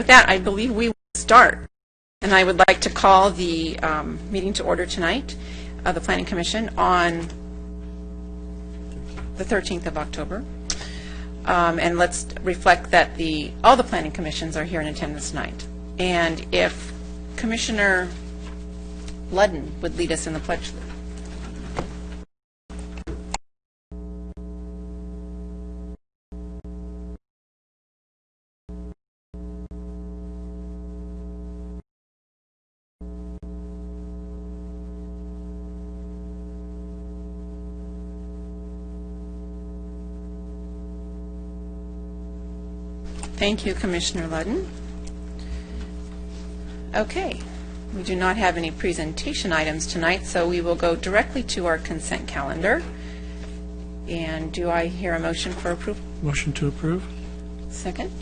with that, I believe we will start. And I would like to call the meeting to order tonight of the Planning Commission on the 13th of October. And let's reflect that all the planning commissions are here in attendance tonight. And if Commissioner Ludden would lead us in the pledge. Thank you, Commissioner Ludden. Okay, we do not have any presentation items tonight, so we will go directly to our consent calendar. And do I hear a motion for approval? Motion to approve. Second?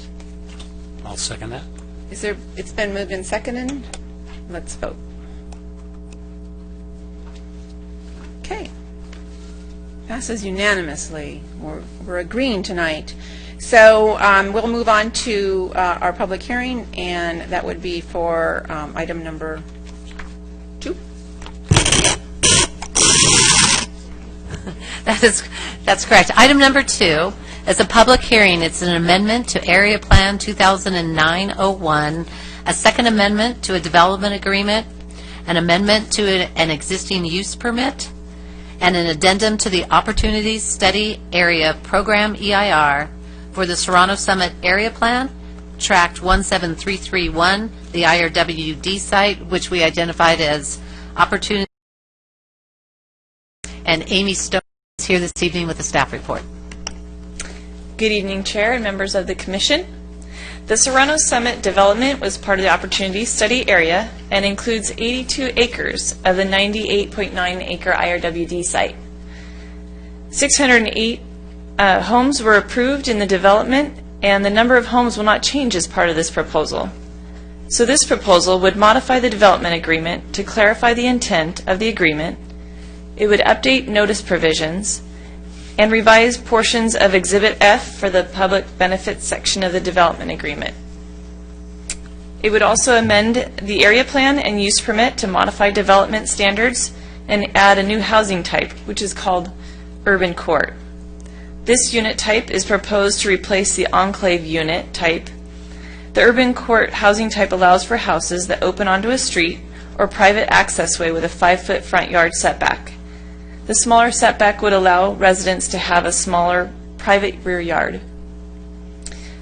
I'll second that. It's been moved and seconded. Let's vote. Okay. Passes unanimously. We're agreeing tonight. So we'll move on to our public hearing, and that would be for item number 2. That's correct. Item number 2 is a public hearing. It's an amendment to Area Plan 2009-01, a second amendment to a development agreement, an amendment to an existing use permit, and an addendum to the Opportunities Study Area Program EIR for the Serrano Summit Area Plan, Tract 17331, the IRWD site, which we identified as Opportunity. And Amy Stone is here this evening with a staff report. Good evening, Chair and members of the Commission. The Serrano Summit development was part of the Opportunity Study Area and includes 82 acres of the 98.9 acre IRWD site. 608 homes were approved in the development, and the number of homes will not change as part of this proposal. So this proposal would modify the development agreement to clarify the intent of the agreement. It would update notice provisions and revise portions of Exhibit F for the public benefits section of the development agreement. It would also amend the area plan and use permit to modify development standards and add a new housing type, which is called urban court. This unit type is proposed to replace the enclave unit type. The urban court housing type allows for houses that open onto a street or private accessway with a 5-foot front yard setback. The smaller setback would allow residents to have a smaller private rear yard.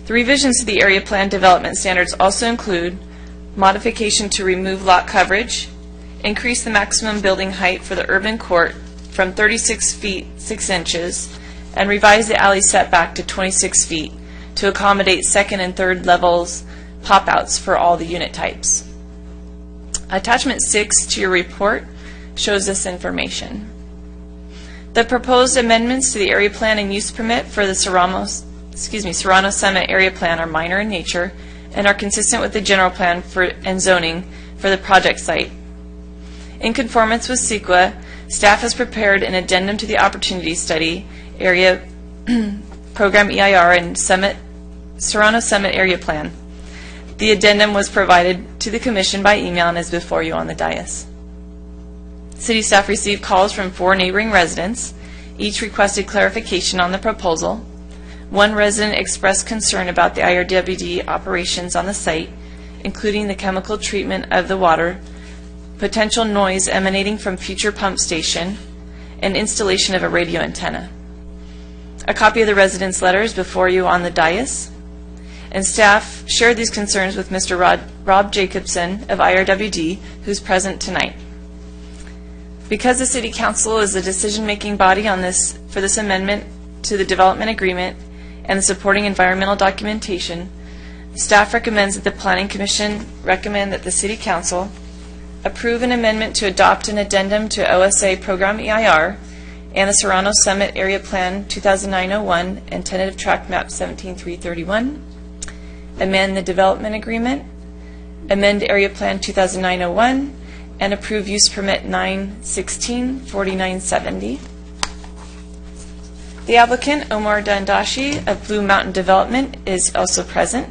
The revisions to the area plan development standards also include modification to remove lot coverage, increase the maximum building height for the urban court from 36 feet 6 inches, and revise the alley setback to 26 feet to accommodate second and third levels pop-outs for all the unit types. Attachment 6 to your report shows this information. The proposed amendments to the area plan and use permit for the Serrano Summit Area Plan are minor in nature and are consistent with the general plan and zoning for the project site. In conformance with CEQA, staff has prepared an addendum to the Opportunity Study Area Program EIR and Serrano Summit Area Plan. The addendum was provided to the Commission by email and is before you on the dais. City staff received calls from 4 neighboring residents. Each requested clarification on the proposal. One resident expressed concern about the IRWD operations on the site, including the chemical treatment of the water, potential noise emanating from future pump station, and installation of a radio antenna. A copy of the residents' letter is before you on the dais, and staff shared these concerns with Mr. Rob Jacobson of IRWD, who's present tonight. Because the City Council is the decision-making body on for this amendment to the development agreement and the supporting environmental documentation, staff recommends that the Planning Commission recommend that the City Council approve an amendment to adopt an addendum to OSA Program EIR and the Serrano Summit Area Plan 2009-01 and tentative tract map 17331, amend the development agreement, amend Area Plan 2009-01, and approve use permit 916-4970. The applicant, Omar Dandashi of Blue Mountain Development, is also present.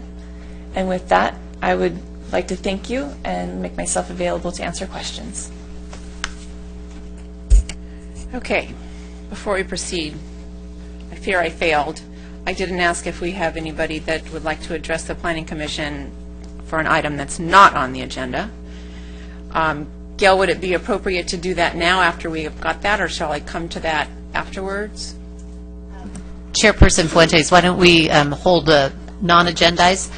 And with that, I would like to thank you and make myself available to answer questions. Okay, before we proceed, I fear I failed. I didn't ask if we have anybody that would like to address the Planning Commission for an item that's not on the agenda. Gail, would it be appropriate to do that now after we have got that, or shall I come to that afterwards? Chairperson Fuentes, why don't we hold the non-agendized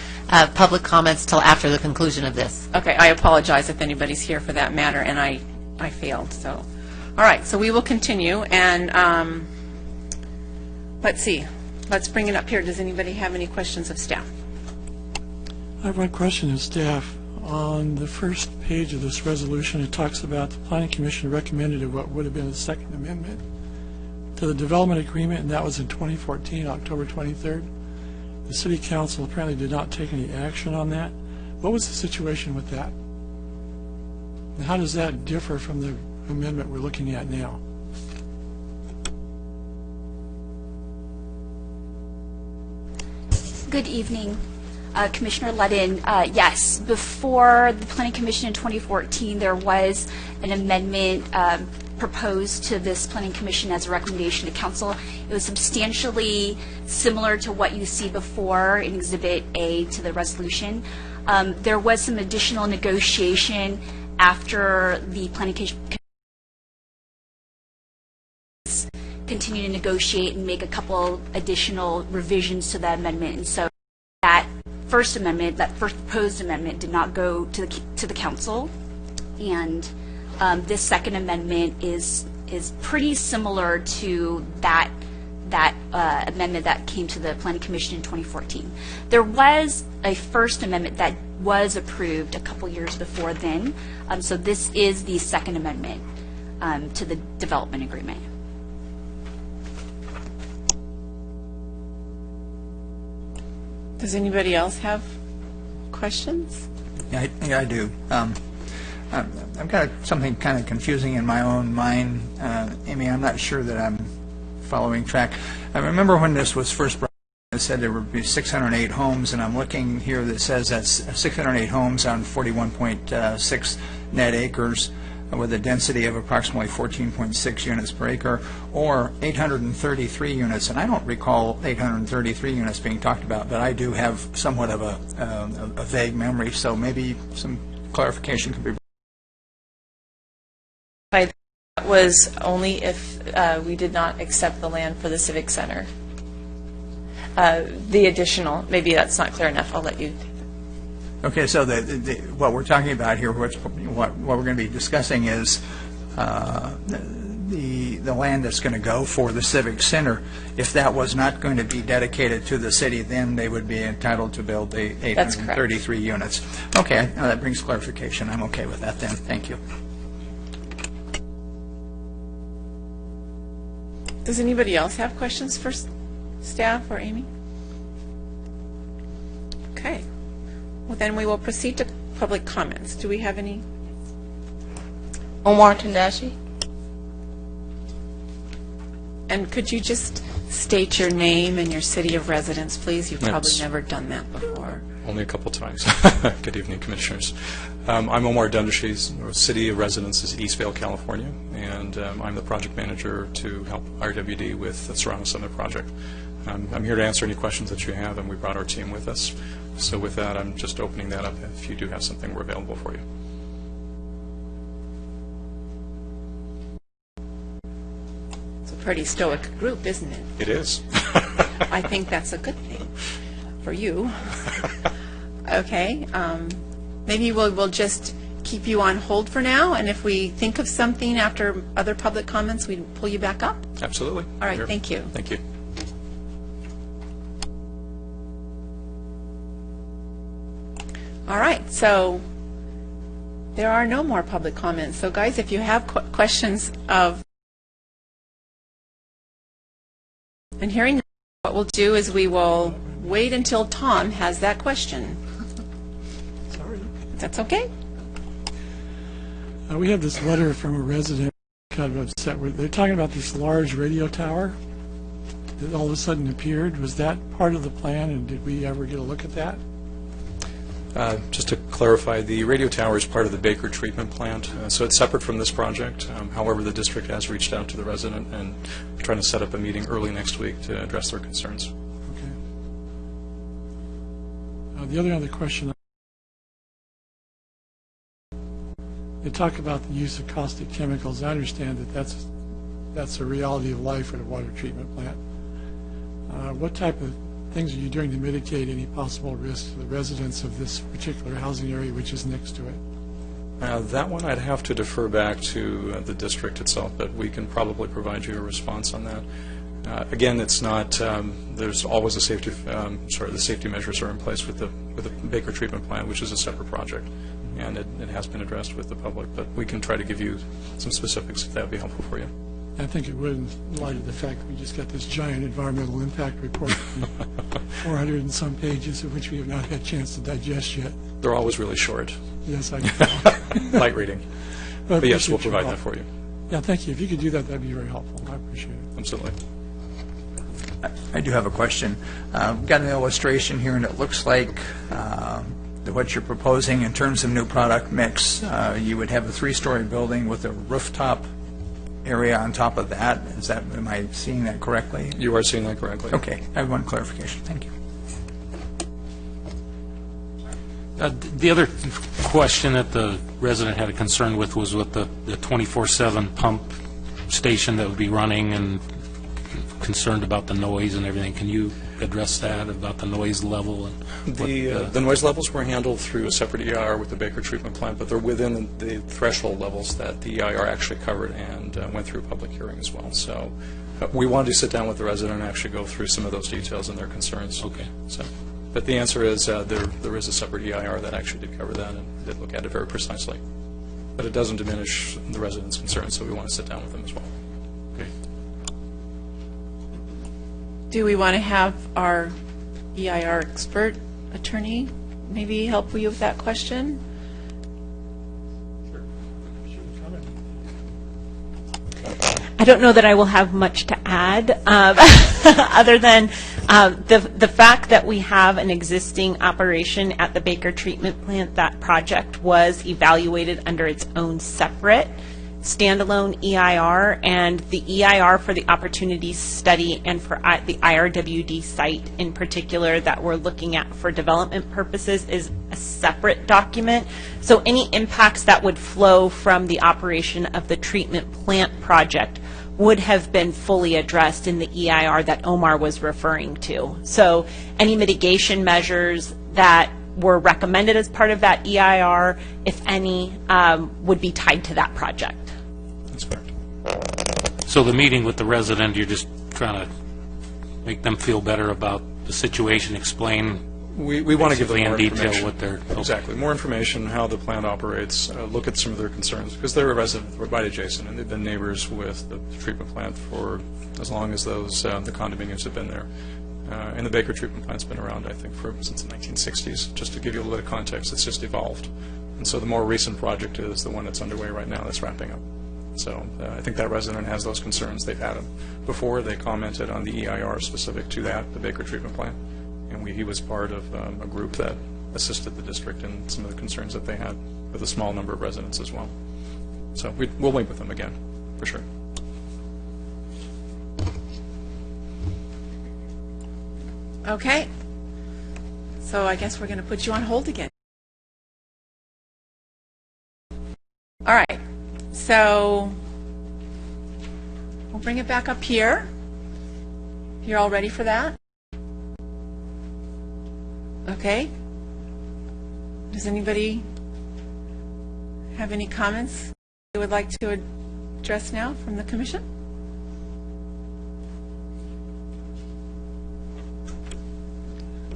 public comments till after the conclusion of this? Okay, I apologize if anybody's here for that matter, and I failed, so. All right, so we will continue, and let's see. Let's bring it up here. Does anybody have any questions of staff? I have one question of staff. On the first page of this resolution, it talks about the Planning Commission recommended what would have been a second amendment to the development agreement, and that was in 2014, October 23rd. The City Council apparently did not take any action on that. What was the situation with that? And how does that differ from the amendment we're looking at now? Good evening, Commissioner Ludden. Yes, before the Planning Commission in 2014, there was an amendment proposed to this Planning Commission as a recommendation to Council. It was substantially similar to what you see before in Exhibit A to the resolution. There was some additional negotiation after the Planning Commission continue to negotiate and make a couple additional revisions to that amendment. And so that first amendment, that first proposed amendment, did not go to the council. And this second amendment is pretty similar to that amendment that came to the Planning Commission in 2014. There was a first amendment that was approved a couple years before then. So this is the second amendment to the development agreement. Does anybody else have questions? Yeah, I do. I've got something kind of confusing in my own mind. Amy, I'm not sure that I'm following track. I remember when this was first brought up, it said there would be 608 homes, and I'm looking here that says that's 608 homes on 41.6 net acres with a density of approximately 14.6 units per acre, or 833 units. And I don't recall 833 units being talked about, but I do have somewhat of a vague memory, so maybe some clarification could be. That was only if we did not accept the land for the Civic Center. The additional, maybe that's not clear enough, I'll let you. Okay, so what we're talking about here, what we're going to be discussing is the land that's going to go for the Civic Center. If that was not going to be dedicated to the city, then they would be entitled to build the 833 units. Okay, that brings clarification. I'm okay with that then. Thank you. Does anybody else have questions for staff or Amy? Okay. Well, then we will proceed to public comments. Do we have any? Omar Tandashi. And could you just state your name and your city of residence, please? You've probably Yes. never done that before. Only a couple times. Good evening, Commissioners. I'm Omar Dundashi. Our city of residence is Eastvale, California, and I'm the project manager to help RWD with the Serrano Summit project. I'm here to answer any questions that you have, and we brought our team with us. So with that, I'm just opening that up. If you do have something, we're available for you. It's a pretty stoic group, isn't it? It is. I think that's a good thing for you. Okay. Maybe we'll just keep you on hold for now, and if we think of something after other public comments, we pull you back up. Absolutely. All right, Here. thank you. Thank you. All right, so there are no more public comments. So guys, if you have questions of, and hearing none, what we'll do is we will wait until Tom has that question. Sorry. That's okay? We have this letter from a resident kind of upset. They're talking about this large radio tower that all of a sudden appeared. Was that part of the plan, and did we ever get a look at that? Just to clarify, the radio tower is part of the Baker treatment plant, so it's separate from this project. However, the district has reached out to the resident, and we're trying to set up a meeting early next week to address their concerns. Okay. The other question, they talk about the use of caustic chemicals. I understand that that's a reality of life at a water treatment plant. What type of things are you doing to mitigate any possible risks to the residents of this particular housing area which is next to it? That one I'd have to defer back to the district itself, but we can probably provide you a response on that. Again, it's not. There's always a safety. The safety measures are in place with the Baker treatment plant, which is a separate project, and it has been addressed with the public. But we can try to give you some specifics if that would be helpful for you. I think it would, in light of the fact that we just got this giant environmental impact report, 400 and some pages, of which we have not had a chance to digest yet. They're always really short. Yes, I can. Light reading. But yes, we'll provide that for you. Yeah, thank you. If you could do that, that'd be very helpful. I appreciate it. Absolutely. I do have a question. We've got an illustration here, and it looks like what you're proposing in terms of new product mix, you would have a 3-story building with a rooftop area on top of that. Am I seeing that correctly? You are seeing that correctly. Okay. I have one clarification. Thank you. The other question that the resident had a concern with was with the 24/7 pump station that would be running, and concerned about the noise and everything. Can you address that, about the noise level? And the noise levels were handled through a separate EIR with the Baker treatment plant, but they're within the threshold levels that the EIR actually covered and went through a public hearing as well. So we wanted to sit down with the resident and actually go through some of those details and their concerns. Okay. So, but the answer is there is a separate EIR that actually did cover that and did look at it very precisely. But it doesn't diminish the residents' concerns, so we want to sit down with them as well. Okay. Do we want to have our EIR expert attorney maybe help you with that question? I don't know that I will have much to add, other than the fact that we have an existing operation at the Baker treatment plant. That project was evaluated under its own separate standalone EIR, and the EIR for the opportunities study and for the IRWD site in particular that we're looking at for development purposes is a separate document. So any impacts that would flow from the operation of the treatment plant project would have been fully addressed in the EIR that Omar was referring to. So any mitigation measures that were recommended as part of that EIR, if any, would be tied to that project. That's correct. So the meeting with the resident, you're just trying to make them feel better about the situation, explain We want to give them basically more in detail information. what they're... Exactly. More information, how the plant operates, look at some of their concerns, because they're a resident, we're right adjacent, and they've been neighbors with the treatment plant for as long as those the condominiums have been there. And the Baker treatment plant's been around, I think, since the 1960s. Just to give you a little bit of context, it's just evolved. And so the more recent project is the one that's underway right now that's wrapping up. So I think that resident has those concerns. They've had them before. They commented on the EIR specific to that, the Baker treatment plant. And he was part of a group that assisted the district in some of the concerns that they had with a small number of residents as well. So we'll meet with them again, for sure. Okay. So I guess we're going to put you on hold again. All right. So we'll bring it back up here. You're all ready for that? Okay. Does anybody have any comments they would like to address now from the commission?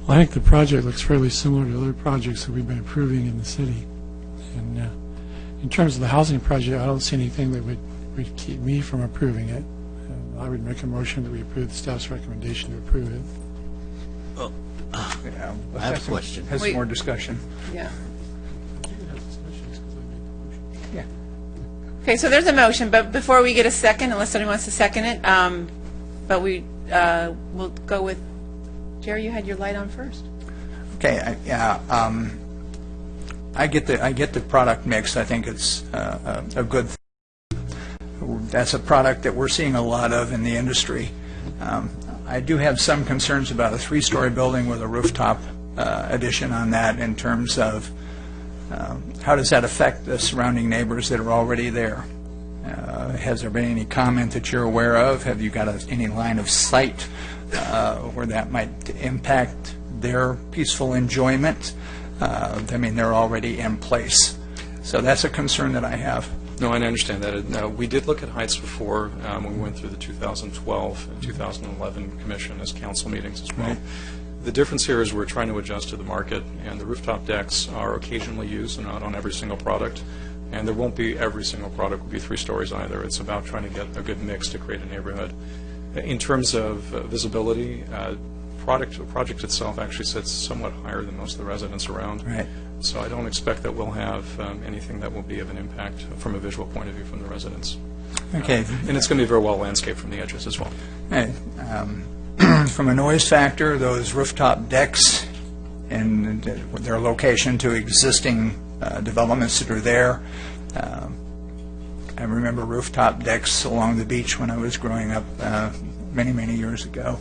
Well, I think the project looks fairly similar to other projects that we've been approving in the city. And in terms of the housing project, I don't see anything that would keep me from approving it. I would make a motion that we approve the staff's recommendation to approve it. I have a question. Has some more discussion. Yeah. Yeah. Okay, so there's a motion, but before we get a second, unless somebody wants to second it, but we'll go with, Jerry, you had your light on first. Okay, I get the product mix. I think it's a good thing. That's a product that we're seeing a lot of in the industry. I do have some concerns about a 3-story building with a rooftop addition on that in terms of how does that affect the surrounding neighbors that are already there? Has there been any comment that you're aware of? Have you got any line of sight where that might impact their peaceful enjoyment? I mean, they're already in place. So that's a concern that I have. No, I understand that. Now, we did look at heights before when we went through the 2012 and 2011 commission as council meetings as well. Right. The difference here is we're trying to adjust to the market, and the rooftop decks are occasionally used and not on every single product. And there won't be every single product will be 3 stories either. It's about trying to get a good mix to create a neighborhood. In terms of visibility, the project itself actually sits somewhat higher than most of the residents around. Right. So I don't expect that we'll have anything that will be of an impact from a visual point of view from the residents. Okay. And it's going to be very well landscaped from the edges as well. Right. From a noise factor, those rooftop decks and their location to existing developments that are there. I remember rooftop decks along the beach when I was growing up many, many years ago.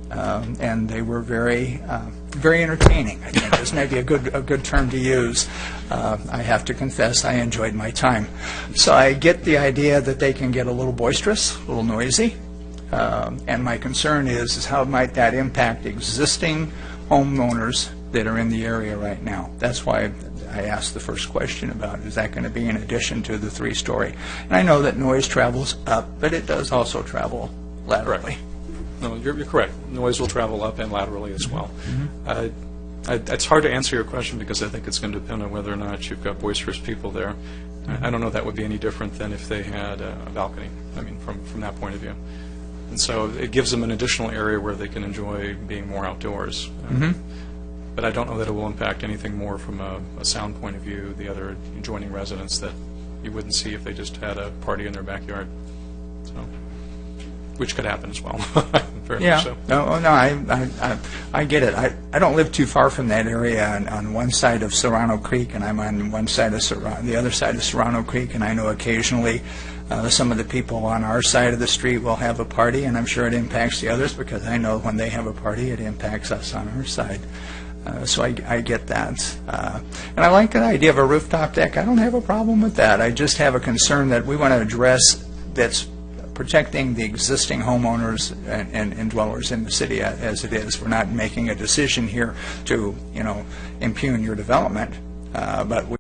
And they were very entertaining. I think this may be a good term to use. I have to confess, I enjoyed my time. So I get the idea that they can get a little boisterous, a little noisy, and my concern is how might that impact existing homeowners that are in the area right now. That's why I asked the first question about is that going to be in addition to the 3-story. And I know that noise travels up, but it does also travel laterally. No, you're correct. Noise will travel up and laterally as well. It's hard to answer your question because I think it's going to depend on whether or not you've got boisterous people there. I don't know if that would be any different than if they had a balcony, I mean, from that point of view. And so it gives them an additional area where they can enjoy being more outdoors. But I don't know that it will impact anything more from a sound point of view, the other adjoining residents that you wouldn't see if they just had a party in their backyard. So, which could happen as well. Very much so. No, I get it. I don't live too far from that area on one side of Serrano Creek, and I'm on one side of the other side of Serrano Creek, and I know occasionally some of the people on our side of the street will have a party, and I'm sure it impacts the others because I know when they have a party, it impacts us on our side. So I get that. And I like the idea of a rooftop deck. I don't have a problem with that. I just have a concern that we want to address that's protecting the existing homeowners and dwellers in the city as it is. We're not making a decision here to, impugn your development, but we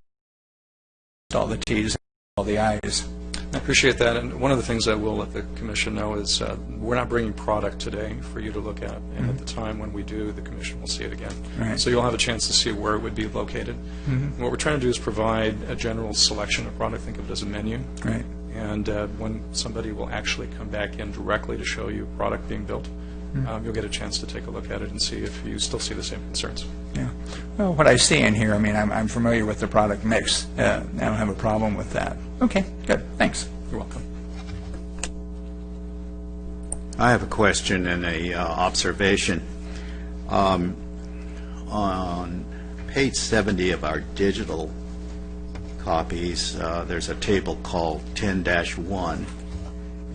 all the T's and all the I's. I appreciate that, and one of the things I will let the Commission know is we're not bringing product today for you to look at, and at the time when we do, the Commission will see it again. Right. So you'll have a chance to see where it would be located. And what we're trying to do is provide a general selection of product, think of it as a menu. Right. And when somebody will actually come back in directly to show you product being built, you'll get a chance to take a look at it and see if you still see the same concerns. Yeah. Well, what I see in here, I mean, I'm familiar with the product mix. I don't have a problem with that. Okay, good. Thanks. You're welcome. I have a question and a observation. On page 70 of our digital copies, there's a table called 10-1.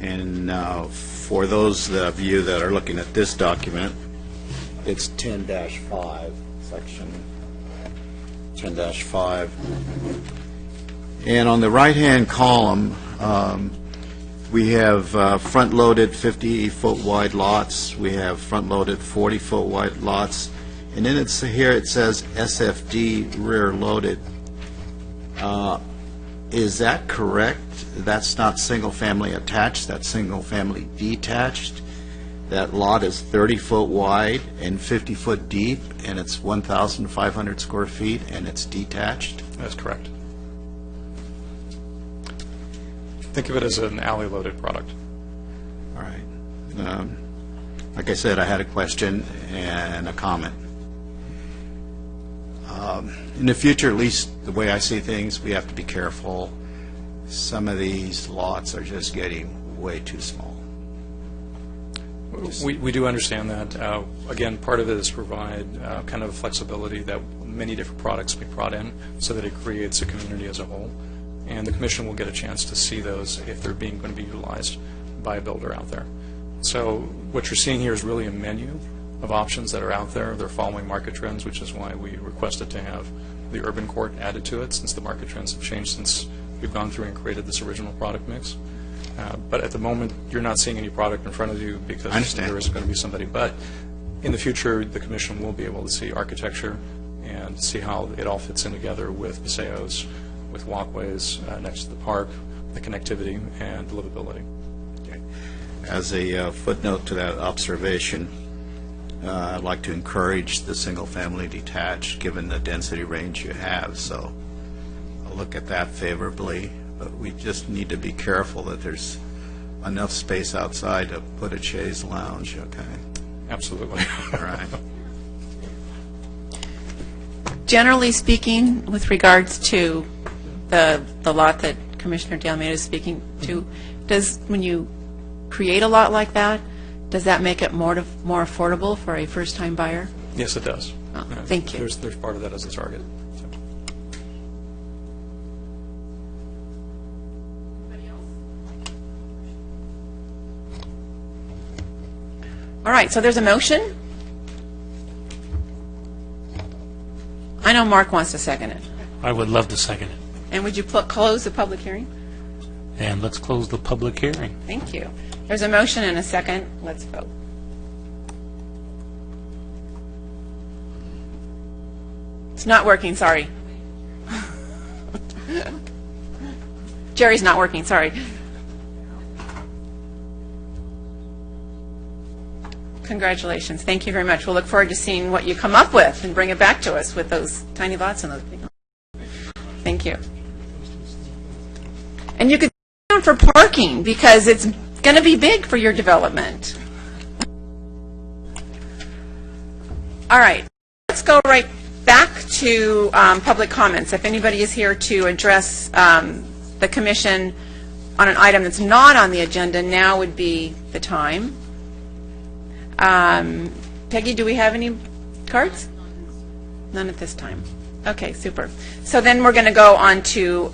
And for those of you that are looking at this document, it's 10-5, section 10-5. And on the right-hand column, we have front-loaded 50-foot wide lots. We have front-loaded 40-foot wide lots. And then here it says SFD rear-loaded. Is that correct? That's not single-family attached, that's single-family detached. That lot is 30-foot wide and 50-foot deep, and it's 1,500 square feet, and it's detached? That's correct. Think of it as an alley-loaded product. All right. Like I said, I had a question and a comment. In the future, at least the way I see things, we have to be careful. Some of these lots are just getting way too small. We do understand that. Again, part of it is provide kind of flexibility that many different products be brought in so that it creates a community as a whole. And the commission will get a chance to see those if they're going to be utilized by a builder out there. So what you're seeing here is really a menu of options that are out there. They're following market trends, which is why we requested to have the urban court added to it, since the market trends have changed since we've gone through and created this original product mix. But at the moment, you're not seeing any product in front of you because there isn't going to be somebody. But in the future, the commission will be able to see architecture and see how it all fits in together with paseos, with walkways next to the park, the connectivity, and livability. Okay. As a footnote to that observation, I'd like to encourage the single-family detached, given the density range you have. So I'll look at that favorably. But we just need to be careful that there's enough space outside to put a chaise lounge, okay? Absolutely. All right. Generally speaking, with regards to the lot that Commissioner DeAlmeida is speaking to, when you create a lot like that, does that make it more affordable for a first-time buyer? Yes, it does. Oh, thank you. There's part of that as a target. So. All right, so there's a motion. I know Mark wants to second it. I would love to second it. And would you close the public hearing? And let's close the public hearing. Thank you. There's a motion and a second. Let's vote. It's not working, sorry. Jerry's not working, sorry. Congratulations. Thank you very much. We'll look forward to seeing what you come up with and bring it back to us with those tiny lots and those big lots. Thank you. And you could sit down for parking because it's going to be big for your development. All right. Let's go right back to public comments. If anybody is here to address the commission on an item that's not on the agenda, now would be the time. Peggy, do we have any cards? None at this time. Okay, super. So then we're going to go on to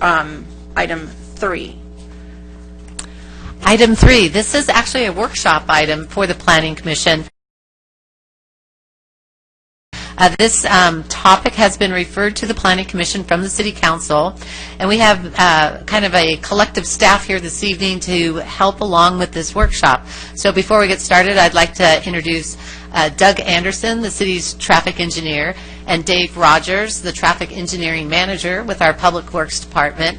item 3. Item 3, this is actually a workshop item for the Planning Commission. This topic has been referred to the Planning Commission from the City Council, and we have kind of a collective staff here this evening to help along with this workshop. So before we get started, I'd like to introduce Doug Anderson, the city's traffic engineer, and Dave Rogers, the traffic engineering manager with our Public Works Department,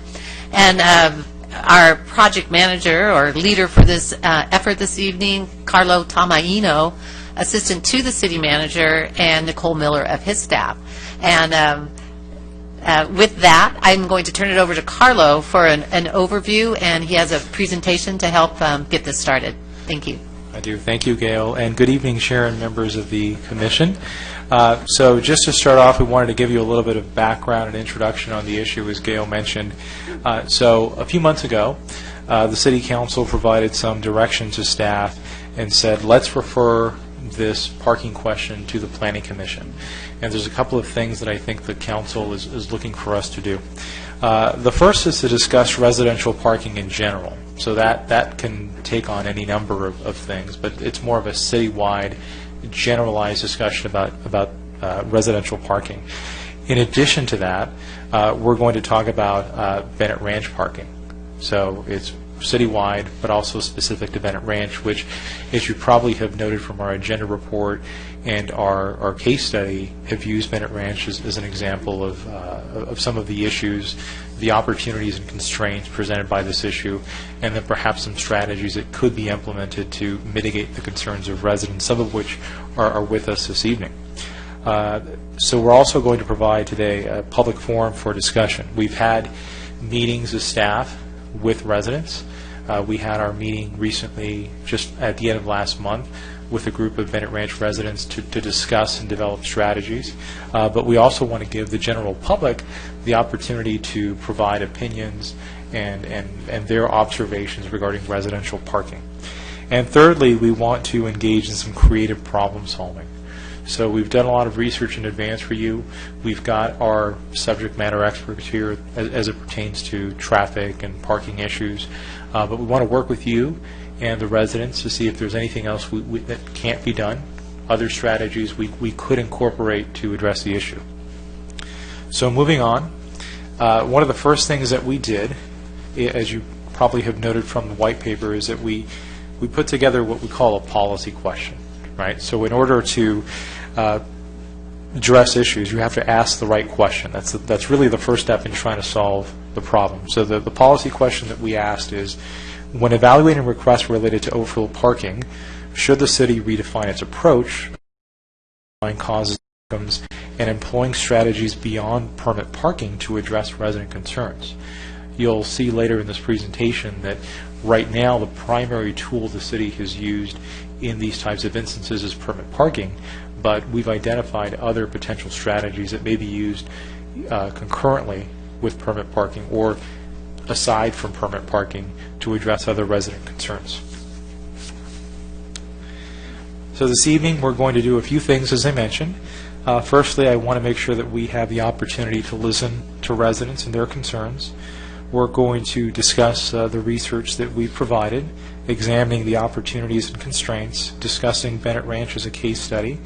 and our project manager or leader for this effort this evening, Carlo Tamaino, assistant to the city manager, and Nicole Miller of his staff. And with that, I'm going to turn it over to Carlo for an overview, and he has a presentation to help get this started. Thank you. I do. Thank you, Gail. And good evening, Sharon, members of the commission. So just to start off, we wanted to give you a little bit of background and introduction on the issue, as Gail mentioned. So a few months ago, the City Council provided some direction to staff and said, let's refer this parking question to the Planning Commission. And there's a couple of things that I think the Council is looking for us to do. The first is to discuss residential parking in general. So that can take on any number of things, but it's more of a citywide, generalized discussion about residential parking. In addition to that, we're going to talk about Bennett Ranch parking. So it's citywide, but also specific to Bennett Ranch, which, as you probably have noted from our agenda report and our case study, have used Bennett Ranch as an example of some of the issues, the opportunities and constraints presented by this issue, and then perhaps some strategies that could be implemented to mitigate the concerns of residents, some of which are with us this evening. So we're also going to provide today a public forum for discussion. We've had meetings of staff with residents. We had our meeting recently, just at the end of last month, with a group of Bennett Ranch residents to discuss and develop strategies. But we also want to give the general public the opportunity to provide opinions and their observations regarding residential parking. And thirdly, we want to engage in some creative problem solving. So we've done a lot of research in advance for you. We've got our subject matter experts here as it pertains to traffic and parking issues. But we want to work with you and the residents to see if there's anything else that can't be done, other strategies we could incorporate to address the issue. So moving on, one of the first things that we did, as you probably have noted from the white paper, is that we put together what we call a policy question, right? So in order to address issues, you have to ask the right question. That's really the first step in trying to solve the problem. So the policy question that we asked is, when evaluating requests related to overflow parking, should the city redefine its approach, causes, outcomes, and employing strategies beyond permit parking to address resident concerns? You'll see later in this presentation that right now the primary tool the city has used in these types of instances is permit parking, but we've identified other potential strategies that may be used concurrently with permit parking or aside from permit parking to address other resident concerns. So this evening we're going to do a few things, as I mentioned. Firstly, I want to make sure that we have the opportunity to listen to residents and their concerns. We're going to discuss the research that we've provided, examining the opportunities and constraints, discussing Bennett Ranch as a case study,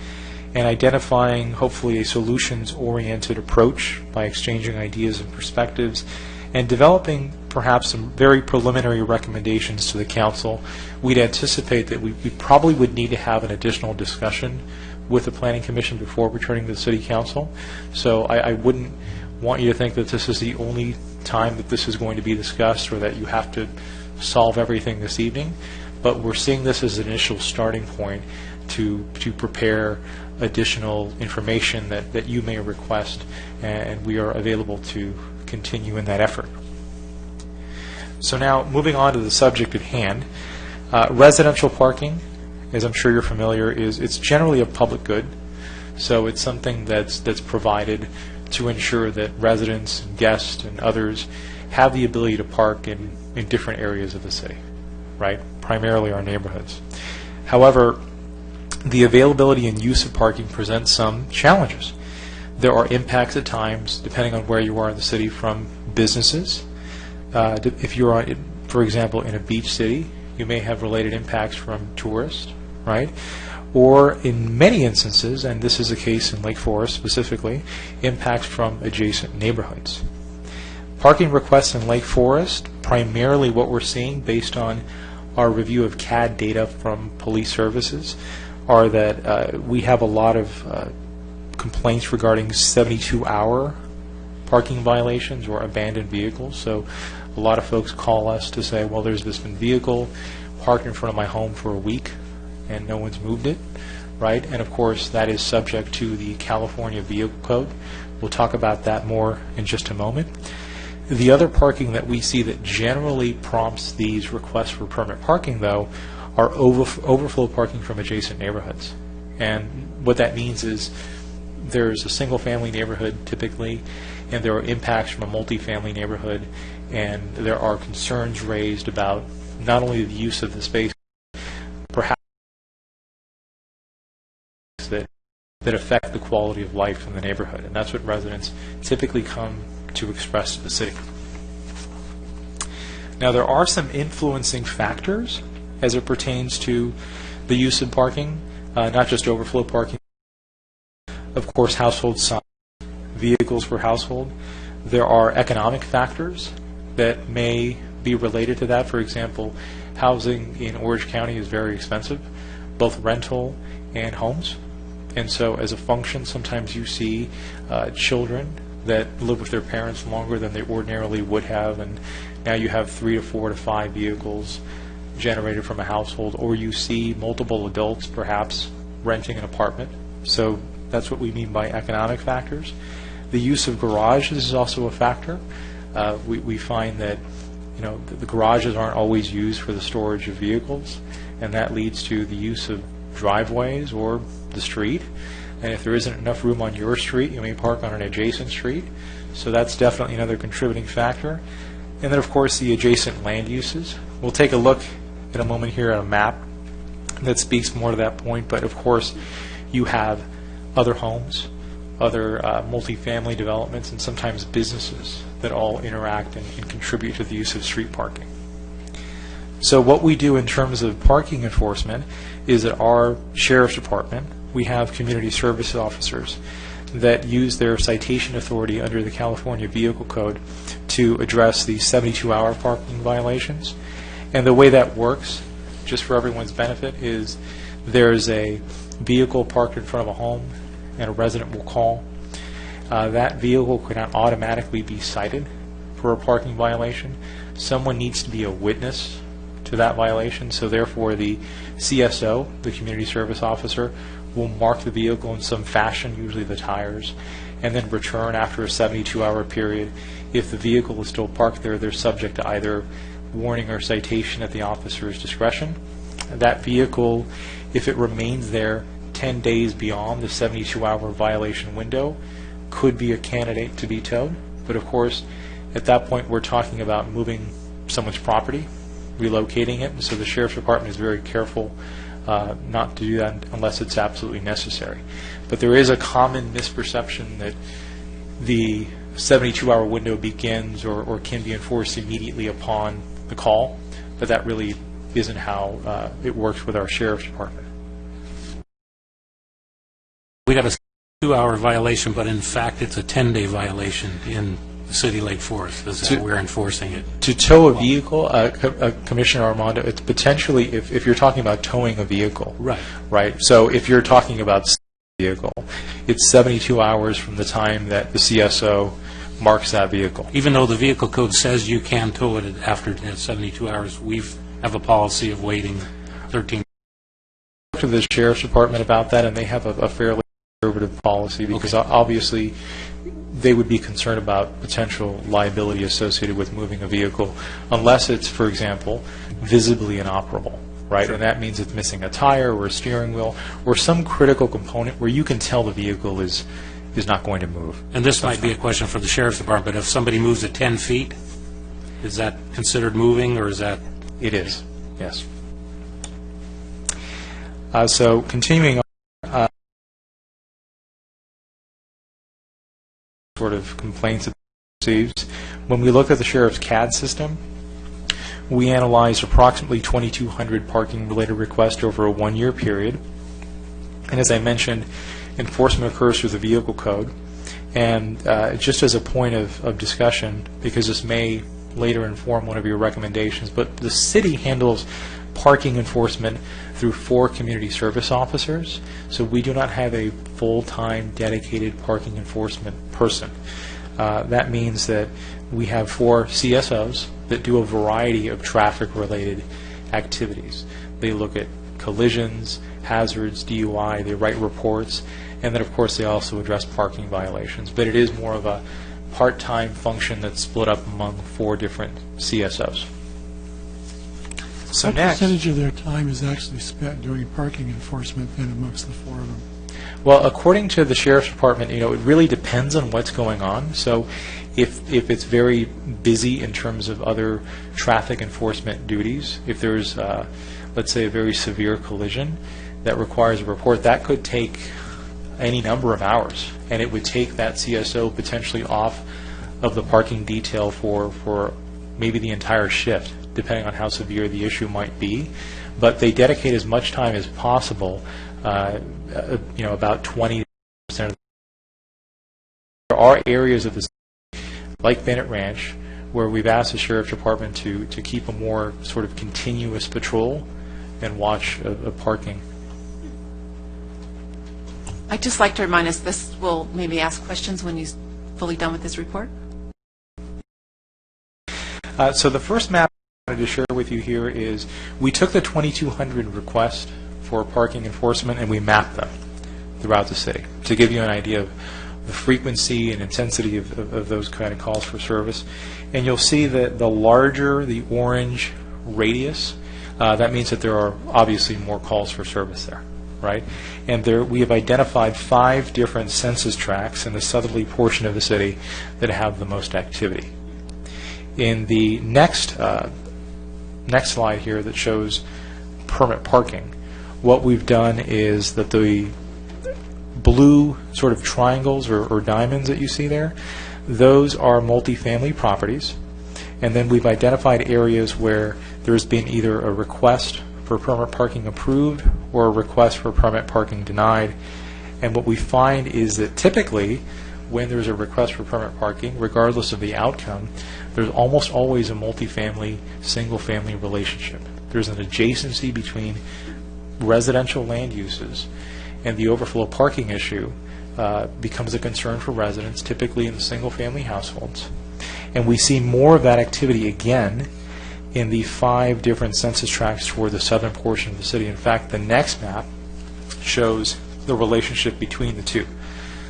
and identifying, hopefully, a solutions-oriented approach by exchanging ideas and perspectives, and developing perhaps some very preliminary recommendations to the council. We'd anticipate that we probably would need to have an additional discussion with the Planning Commission before returning to the City Council. So I wouldn't want you to think that this is the only time that this is going to be discussed or that you have to solve everything this evening, but we're seeing this as an initial starting point to prepare additional information that you may request, and we are available to continue in that effort. So now, moving on to the subject at hand, residential parking, as I'm sure you're familiar, it's generally a public good, so it's something that's provided to ensure that residents, and guests, and others have the ability to park in different areas of the city, right? Primarily our neighborhoods. However, the availability and use of parking presents some challenges. There are impacts at times, depending on where you are in the city, from businesses. If you're, for example, in a beach city, you may have related impacts from tourists, right? Or in many instances, and this is the case in Lake Forest specifically, impacts from adjacent neighborhoods. Parking requests in Lake Forest, primarily what we're seeing based on our review of CAD data from police services, are that we have a lot of complaints regarding 72-hour parking violations or abandoned vehicles. So a lot of folks call us to say, well, there's this vehicle parked in front of my home for a week and no one's moved it, right? And of course, that is subject to the California Vehicle Code. We'll talk about that more in just a moment. The other parking that we see that generally prompts these requests for permit parking, though, are overflow parking from adjacent neighborhoods. And what that means is there's a single-family neighborhood typically, and there are impacts from a multifamily neighborhood, and there are concerns raised about not only the use of the space, perhaps that affect the quality of life in the neighborhood. And that's what residents typically come to express to the city. Now, there are some influencing factors as it pertains to the use of parking, not just overflow parking. Of course, household size, vehicles per household. There are economic factors that may be related to that. For example, housing in Orange County is very expensive, both rental and homes. And so as a function, sometimes you see children that live with their parents longer than they ordinarily would have, and now you have 3 to 4 to 5 vehicles generated from a household, or you see multiple adults perhaps renting an apartment. So that's what we mean by economic factors. The use of garages is also a factor. We find that the garages aren't always used for the storage of vehicles, and that leads to the use of driveways or the street. And if there isn't enough room on your street, you may park on an adjacent street. So that's definitely another contributing factor. And then, of course, the adjacent land uses. We'll take a look in a moment here at a map that speaks more to that point. But of course, you have other homes, other multifamily developments, and sometimes businesses that all interact and contribute to the use of street parking. So what we do in terms of parking enforcement is that our sheriff's department, we have community service officers that use their citation authority under the California Vehicle Code to address the 72-hour parking violations. And the way that works, just for everyone's benefit, is there's a vehicle parked in front of a home and a resident will call. That vehicle cannot automatically be cited for a parking violation. Someone needs to be a witness to that violation, so therefore the CSO, the community service officer, will mark the vehicle in some fashion, usually the tires, and then return after a 72-hour period. If the vehicle is still parked there, they're subject to either warning or citation at the officer's discretion. That vehicle, if it remains there 10 days beyond the 72-hour violation window, could be a candidate to be towed. But of course, at that point, we're talking about moving someone's property, relocating it, so the sheriff's department is very careful not to do that unless it's absolutely necessary. But there is a common misperception that the 72-hour window begins or can be enforced immediately upon the call, but that really isn't how it works with our sheriff's department. We got a 2-hour violation, but in fact, it's a 10-day violation in the city Lake Forest. That's how we're enforcing it. To tow a vehicle, Commissioner Armando, it's potentially, if you're talking about towing a vehicle. Right. So if you're talking about a vehicle, it's 72 hours from the time that the CSO marks that vehicle. Even though the vehicle code says you can tow it after 72 hours, we have a policy of waiting 13. To the sheriff's department about that, and they have a fairly conservative policy because obviously they would be concerned about potential liability associated with moving a vehicle unless it's, for example, visibly inoperable, right? Sure. And that means it's missing a tire or a steering wheel or some critical component where you can tell the vehicle is not going to move. And this might be a question for the sheriff's department. If somebody moves at 10 feet, is that considered moving, or is that? It is, yes. So continuing on, sort of complaints that receives. When we look at the sheriff's CAD system, we analyzed approximately 2,200 parking-related requests over a 1-year period. And as I mentioned, enforcement occurs through the vehicle code. And just as a point of discussion, because this may later inform one of your recommendations, but the city handles parking enforcement through 4 community service officers, so we do not have a full-time dedicated parking enforcement person. That means that we have 4 CSOs that do a variety of traffic-related activities. They look at collisions, hazards, DUI, they write reports, and then of course they also address parking violations. But it is more of a part-time function that's split up among 4 different CSOs. So what next, percentage of their time is actually spent doing parking enforcement then amongst the 4 of them? well, according to the sheriff's department, it really depends on what's going on. So if it's very busy in terms of other traffic enforcement duties, if there's, let's say, a very severe collision that requires a report, that could take any number of hours, and it would take that CSO potentially off of the parking detail for maybe the entire shift, depending on how severe the issue might be. But they dedicate as much time as possible, about 20% of the. There are areas of the city, like Bennett Ranch, where we've asked the sheriff's department to keep a more sort of continuous patrol and watch of parking. I'd just like to remind us, this will maybe ask questions when he's fully done with his report. So the first map I wanted to share with you here is we took the 2,200 requests for parking enforcement and we mapped them throughout the city to give you an idea of the frequency and intensity of those kind of calls for service. And you'll see that the larger the orange radius, that means that there are obviously more calls for service there, right? And we have identified 5 different census tracts in the southerly portion of the city that have the most activity. In the next slide here that shows permit parking, what we've done is that the blue sort of triangles or diamonds that you see there, those are multifamily properties. And then we've identified areas where there's been either a request for permit parking approved or a request for permit parking denied. And what we find is that typically, when there's a request for permit parking, regardless of the outcome, there's almost always a multifamily, single-family relationship. There's an adjacency between residential land uses, and the overflow parking issue becomes a concern for residents, typically in single-family households. And we see more of that activity again in the 5 different census tracts toward the southern portion of the city. In fact, the next map shows the relationship between the two.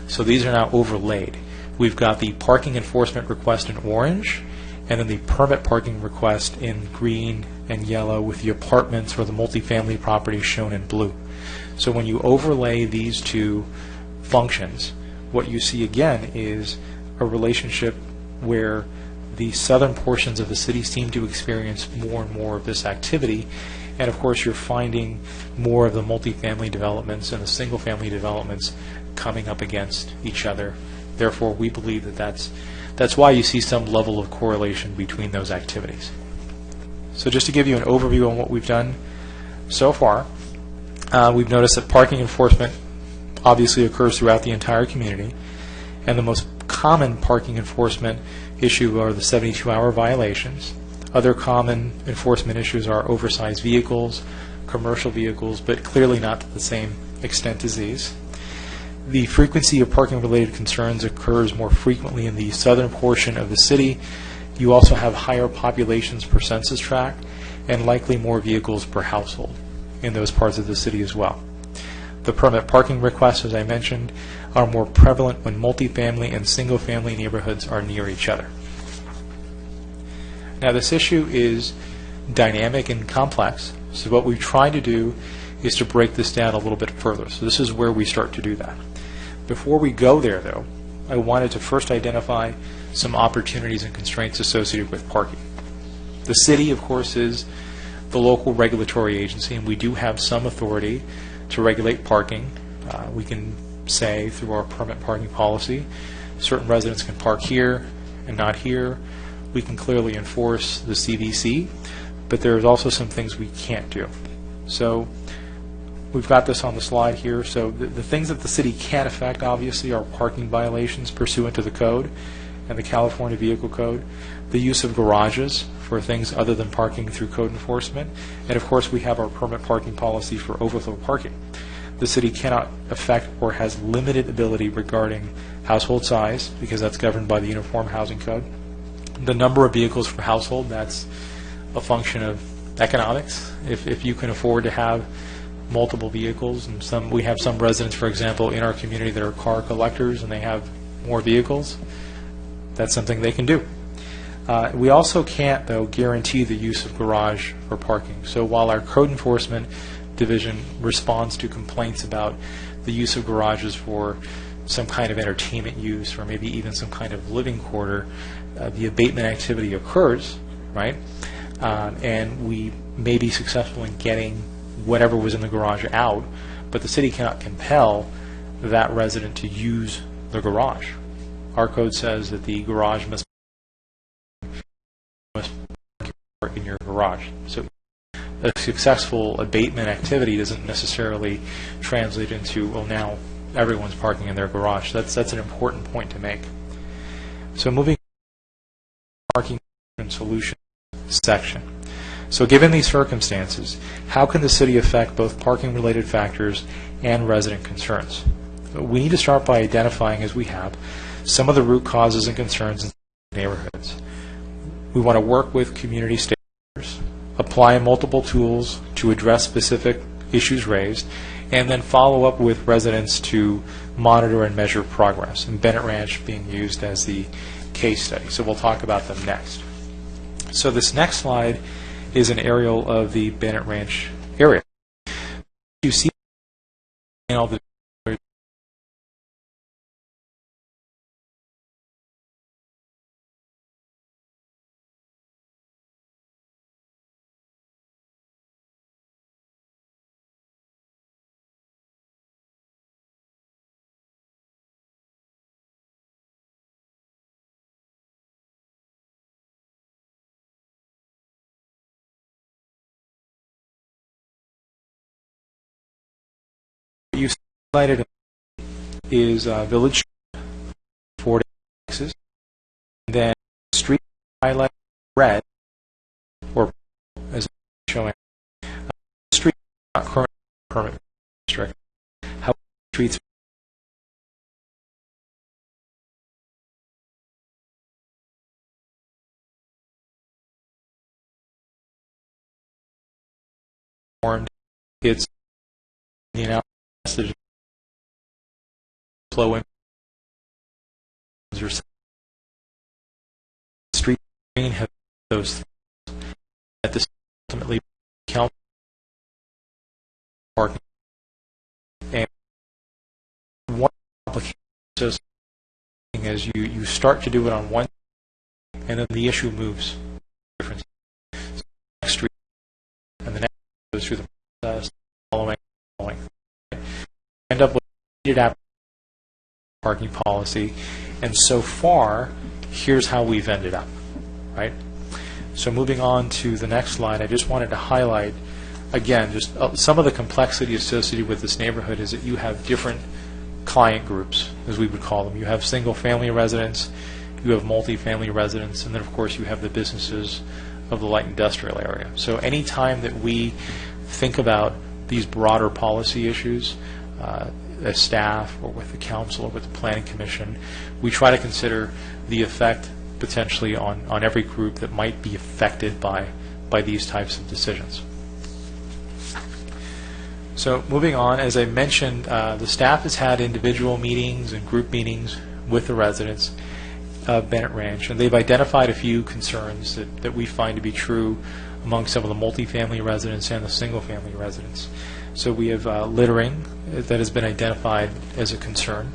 So these are now overlaid. We've got the parking enforcement request in orange, and then the permit parking request in green and yellow, with the apartments or the multifamily properties shown in blue. So when you overlay these two functions, what you see again is a relationship where the southern portions of the city seem to experience more and more of this activity. And of course, you're finding more of the multifamily developments and the single-family developments coming up against each other. Therefore, we believe that that's why you see some level of correlation between those activities. So just to give you an overview on what we've done so far, we've noticed that parking enforcement obviously occurs throughout the entire community, and the most common parking enforcement issue are the 72-hour violations. Other common enforcement issues are oversized vehicles, commercial vehicles, but clearly not to the same extent as these. The frequency of parking-related concerns occurs more frequently in the southern portion of the city. You also have higher populations per census tract and likely more vehicles per household in those parts of the city as well. The permit parking requests, as I mentioned, are more prevalent when multifamily and single-family neighborhoods are near each other. Now, this issue is dynamic and complex, so what we've tried to do is to break this down a little bit further. So this is where we start to do that. Before we go there, though, I wanted to first identify some opportunities and constraints associated with parking. The city, of course, is the local regulatory agency, and we do have some authority to regulate parking. We can say through our permit parking policy, certain residents can park here and not here. We can clearly enforce the CVC, but there's also some things we can't do. So we've got this on the slide here. So the things that the city can't affect, obviously, are parking violations pursuant to the code and the California Vehicle Code, the use of garages for things other than parking through code enforcement, and of course we have our permit parking policy for overflow parking. The city cannot affect or has limited ability regarding household size, because that's governed by the Uniform Housing Code. The number of vehicles per household, that's a function of economics. If you can afford to have multiple vehicles, and we have some residents, for example, in our community that are car collectors and they have more vehicles, that's something they can do. We also can't, though, guarantee the use of garage for parking. So while our code enforcement division responds to complaints about the use of garages for some kind of entertainment use or maybe even some kind of living quarter, the abatement activity occurs, right? And we may be successful in getting whatever was in the garage out, but the city cannot compel that resident to use the garage. Our code says that the garage must park in your garage. So a successful abatement activity doesn't necessarily translate into, well, now everyone's parking in their garage. That's an important point to make. So moving to the parking solution section. So given these circumstances, how can the city affect both parking-related factors and resident concerns? We need to start by identifying, as we have, some of the root causes and concerns in neighborhoods. We want to work with community stakeholders, apply multiple tools to address specific issues raised, and then follow up with residents to monitor and measure progress, and Bennett Ranch being used as the case study. So we'll talk about them next. So this next slide is an aerial of the Bennett Ranch area. You see all the highlighted is Village 4 Texas, and then street highlighted red, or as showing, street not currently permit district. How streets formed, it's the analysis flow in or street green have those things that this ultimately count parking, and one application says as you start to do it on one and then the issue moves different next street and the next goes through the process following end up with a parking policy, and so far here's how we've ended up, right? So moving on to the next slide, I just wanted to highlight again just some of the complexity associated with this neighborhood is that you have different client groups, as we would call them. You have single family residents, you have multi-family residents, and then of course you have the businesses of the light industrial area. So any time that we think about these broader policy issues as staff or with the council or with the planning commission, we try to consider the effect potentially on every group that might be affected by these types of decisions. So moving on, as I mentioned, the staff has had individual meetings and group meetings with the residents of Bennett Ranch, and they've identified a few concerns that we find to be true among some of the multifamily residents and the single-family residents. So we have littering that has been identified as a concern,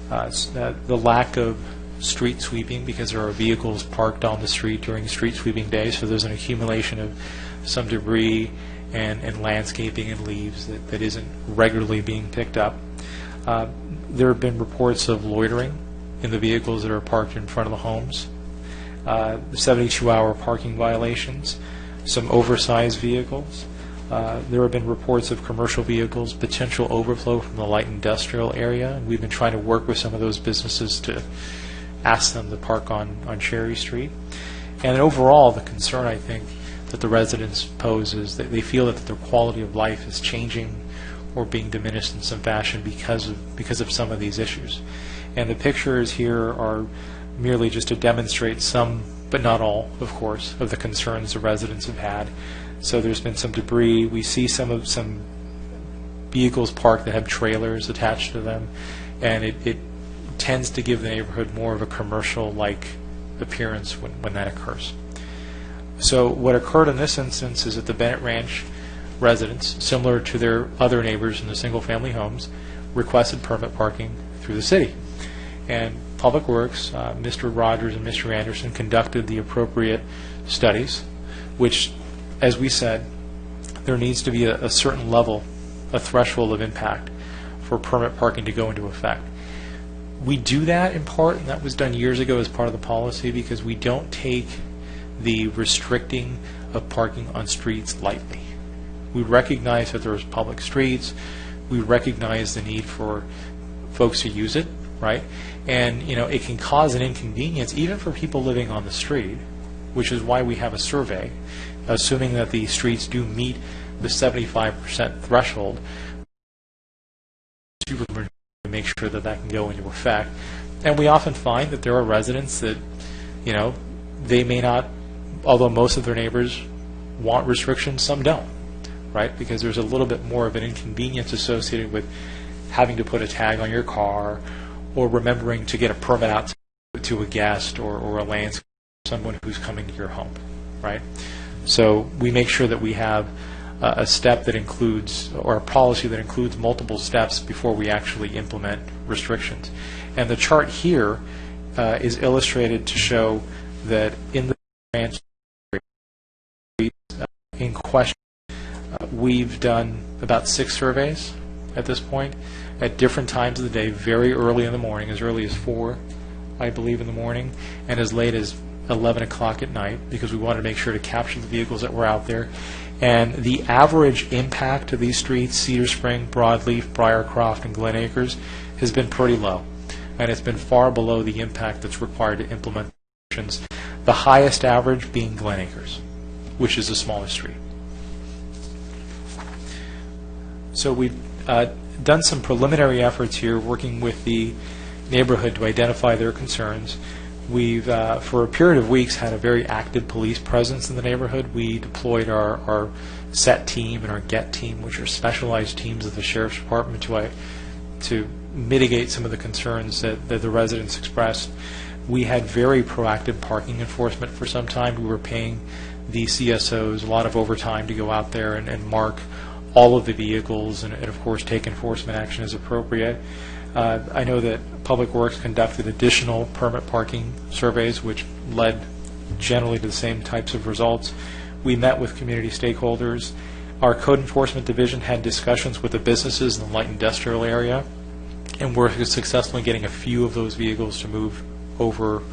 the lack of street sweeping because there are vehicles parked on the street during street sweeping days, so there's an accumulation of some debris and landscaping and leaves that isn't regularly being picked up. There have been reports of loitering in the vehicles that are parked in front of the homes, the 72-hour parking violations, some oversized vehicles. There have been reports of commercial vehicles, potential overflow from the light industrial area, and we've been trying to work with some of those businesses to ask them to park on Cherry Street. And overall, the concern, I think, that the residents pose is that they feel that their quality of life is changing or being diminished in some fashion because of some of these issues. And the pictures here are merely just to demonstrate some, but not all, of course, of the concerns the residents have had. So there's been some debris. We see some vehicles parked that have trailers attached to them, and it tends to give the neighborhood more of a commercial-like appearance when that occurs. So what occurred in this instance is that the Bennett Ranch residents, similar to their other neighbors in the single-family homes, requested permit parking through the city. And Public Works, Mr. Rogers and Mr. Anderson conducted the appropriate studies, which, as we said, there needs to be a certain level, a threshold of impact for permit parking to go into effect. We do that in part, and that was done years ago as part of the policy, because we don't take the restricting of parking on streets lightly. We recognize that there's public streets. We recognize the need for folks to use it, right? And, it can cause an inconvenience even for people living on the street, which is why we have a survey, assuming that the streets do meet the 75% threshold, to make sure that can go into effect. And we often find that there are residents that, they may not, although most of their neighbors want restrictions, some don't, right? Because there's a little bit more of an inconvenience associated with having to put a tag on your car or remembering to get a permit out to a guest or a landscaper, someone who's coming to your home, right? So we make sure that we have a step that includes, or a policy that includes multiple steps before we actually implement restrictions. And the chart here is illustrated to show that in the branch in question, we've done about 6 surveys at this point at different times of the day, very early in the morning, as early as 4, I believe, in the morning, and as late as 11 o'clock at night, because we wanted to make sure to capture the vehicles that were out there And the average impact of these streets, Cedar Spring, Broadleaf, Briarcroft, and Glen Acres, has been pretty low. And it's been far below the impact that's required to implement actions, the highest average being Glen Acres, which is the smallest street. So we've done some preliminary efforts here working with the neighborhood to identify their concerns. We've, for a period of weeks, had a very active police presence in the neighborhood. We deployed our SET team and our GET team, which are specialized teams of the Sheriff's Department, to mitigate some of the concerns that the residents expressed. We had very proactive parking enforcement for some time. We were paying the CSOs a lot of overtime to go out there and mark all of the vehicles and of course, take enforcement action as appropriate. I know that Public Works conducted additional permit parking surveys, which led generally to the same types of results. We met with community stakeholders. Our Code Enforcement Division had discussions with the businesses in the light industrial area, and we're successfully getting a few of those vehicles to move over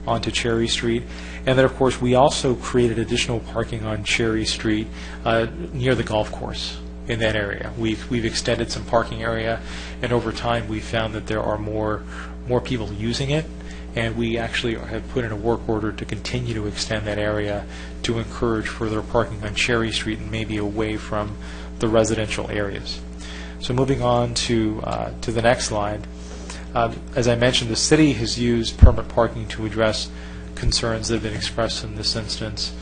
onto Cherry Street. And then, of course, we also created additional parking on Cherry Street near the golf course in that area. We've extended some parking area, and over time we found that there are more people using it, and we actually have put in a work order to continue to extend that area to encourage further parking on Cherry Street and maybe away from the residential areas. So moving on to the next slide. As I mentioned, the city has used permit parking to address concerns that have been expressed in this instance.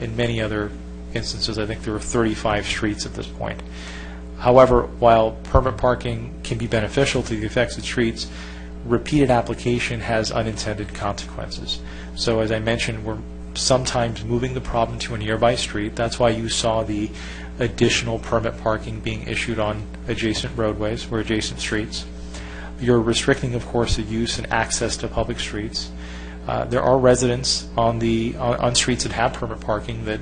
In many other instances, I think there are 35 streets at this point. However, while permit parking can be beneficial to the affected streets, repeated application has unintended consequences. So as I mentioned, we're sometimes moving the problem to a nearby street. That's why you saw the additional permit parking being issued on adjacent roadways or adjacent streets. You're restricting, of course, the use and access to public streets. There are residents on streets that have permit parking that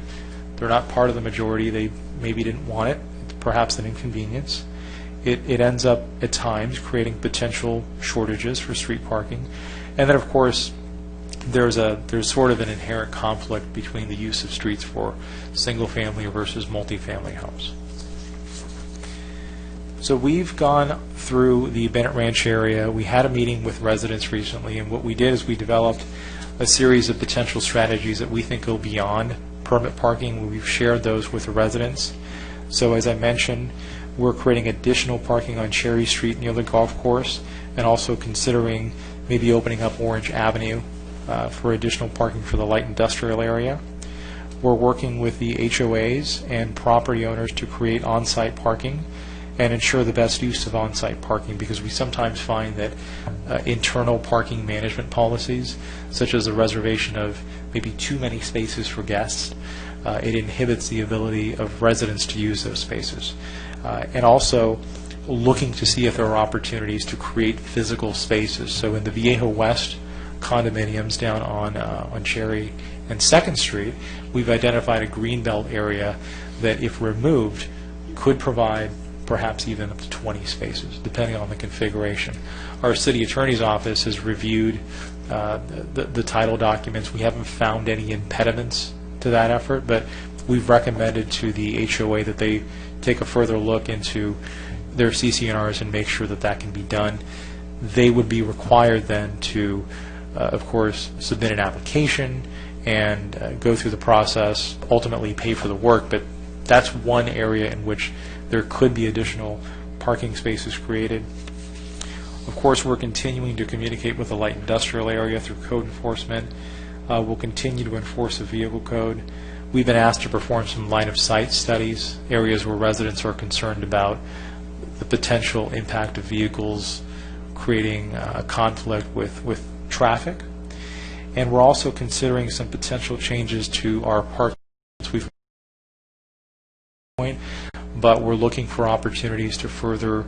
they're not part of the majority. They maybe didn't want it. It's perhaps an inconvenience. It ends up at times creating potential shortages for street parking. And then, of course, there's sort of an inherent conflict between the use of streets for single-family versus multifamily homes. So we've gone through the Bennett Ranch area. We had a meeting with residents recently, and what we did is we developed a series of potential strategies that we think go beyond permit parking. We've shared those with the residents. So as I mentioned, we're creating additional parking on Cherry Street near the golf course, and also considering maybe opening up Orange Avenue for additional parking for the light industrial area. We're working with the HOAs and property owners to create on-site parking and ensure the best use of on-site parking, because we sometimes find that internal parking management policies, such as the reservation of maybe too many spaces for guests, it inhibits the ability of residents to use those spaces. And also looking to see if there are opportunities to create physical spaces. So in the Viejo West condominiums down on Cherry and 2nd Street, we've identified a greenbelt area that, if removed, could provide perhaps even up to 20 spaces, depending on the configuration. Our city attorney's office has reviewed the title documents. We haven't found any impediments to that effort, but we've recommended to the HOA that they take a further look into their CC&Rs and make sure that that can be done. They would be required then to, of course, submit an application and go through the process, ultimately pay for the work, but that's one area in which there could be additional parking spaces created. Of course, we're continuing to communicate with the light industrial area through code enforcement. We'll continue to enforce the vehicle code. We've been asked to perform some line-of-sight studies, areas where residents are concerned about the potential impact of vehicles creating a conflict with traffic. And we're also considering some potential changes to our parking. But we're looking for opportunities to further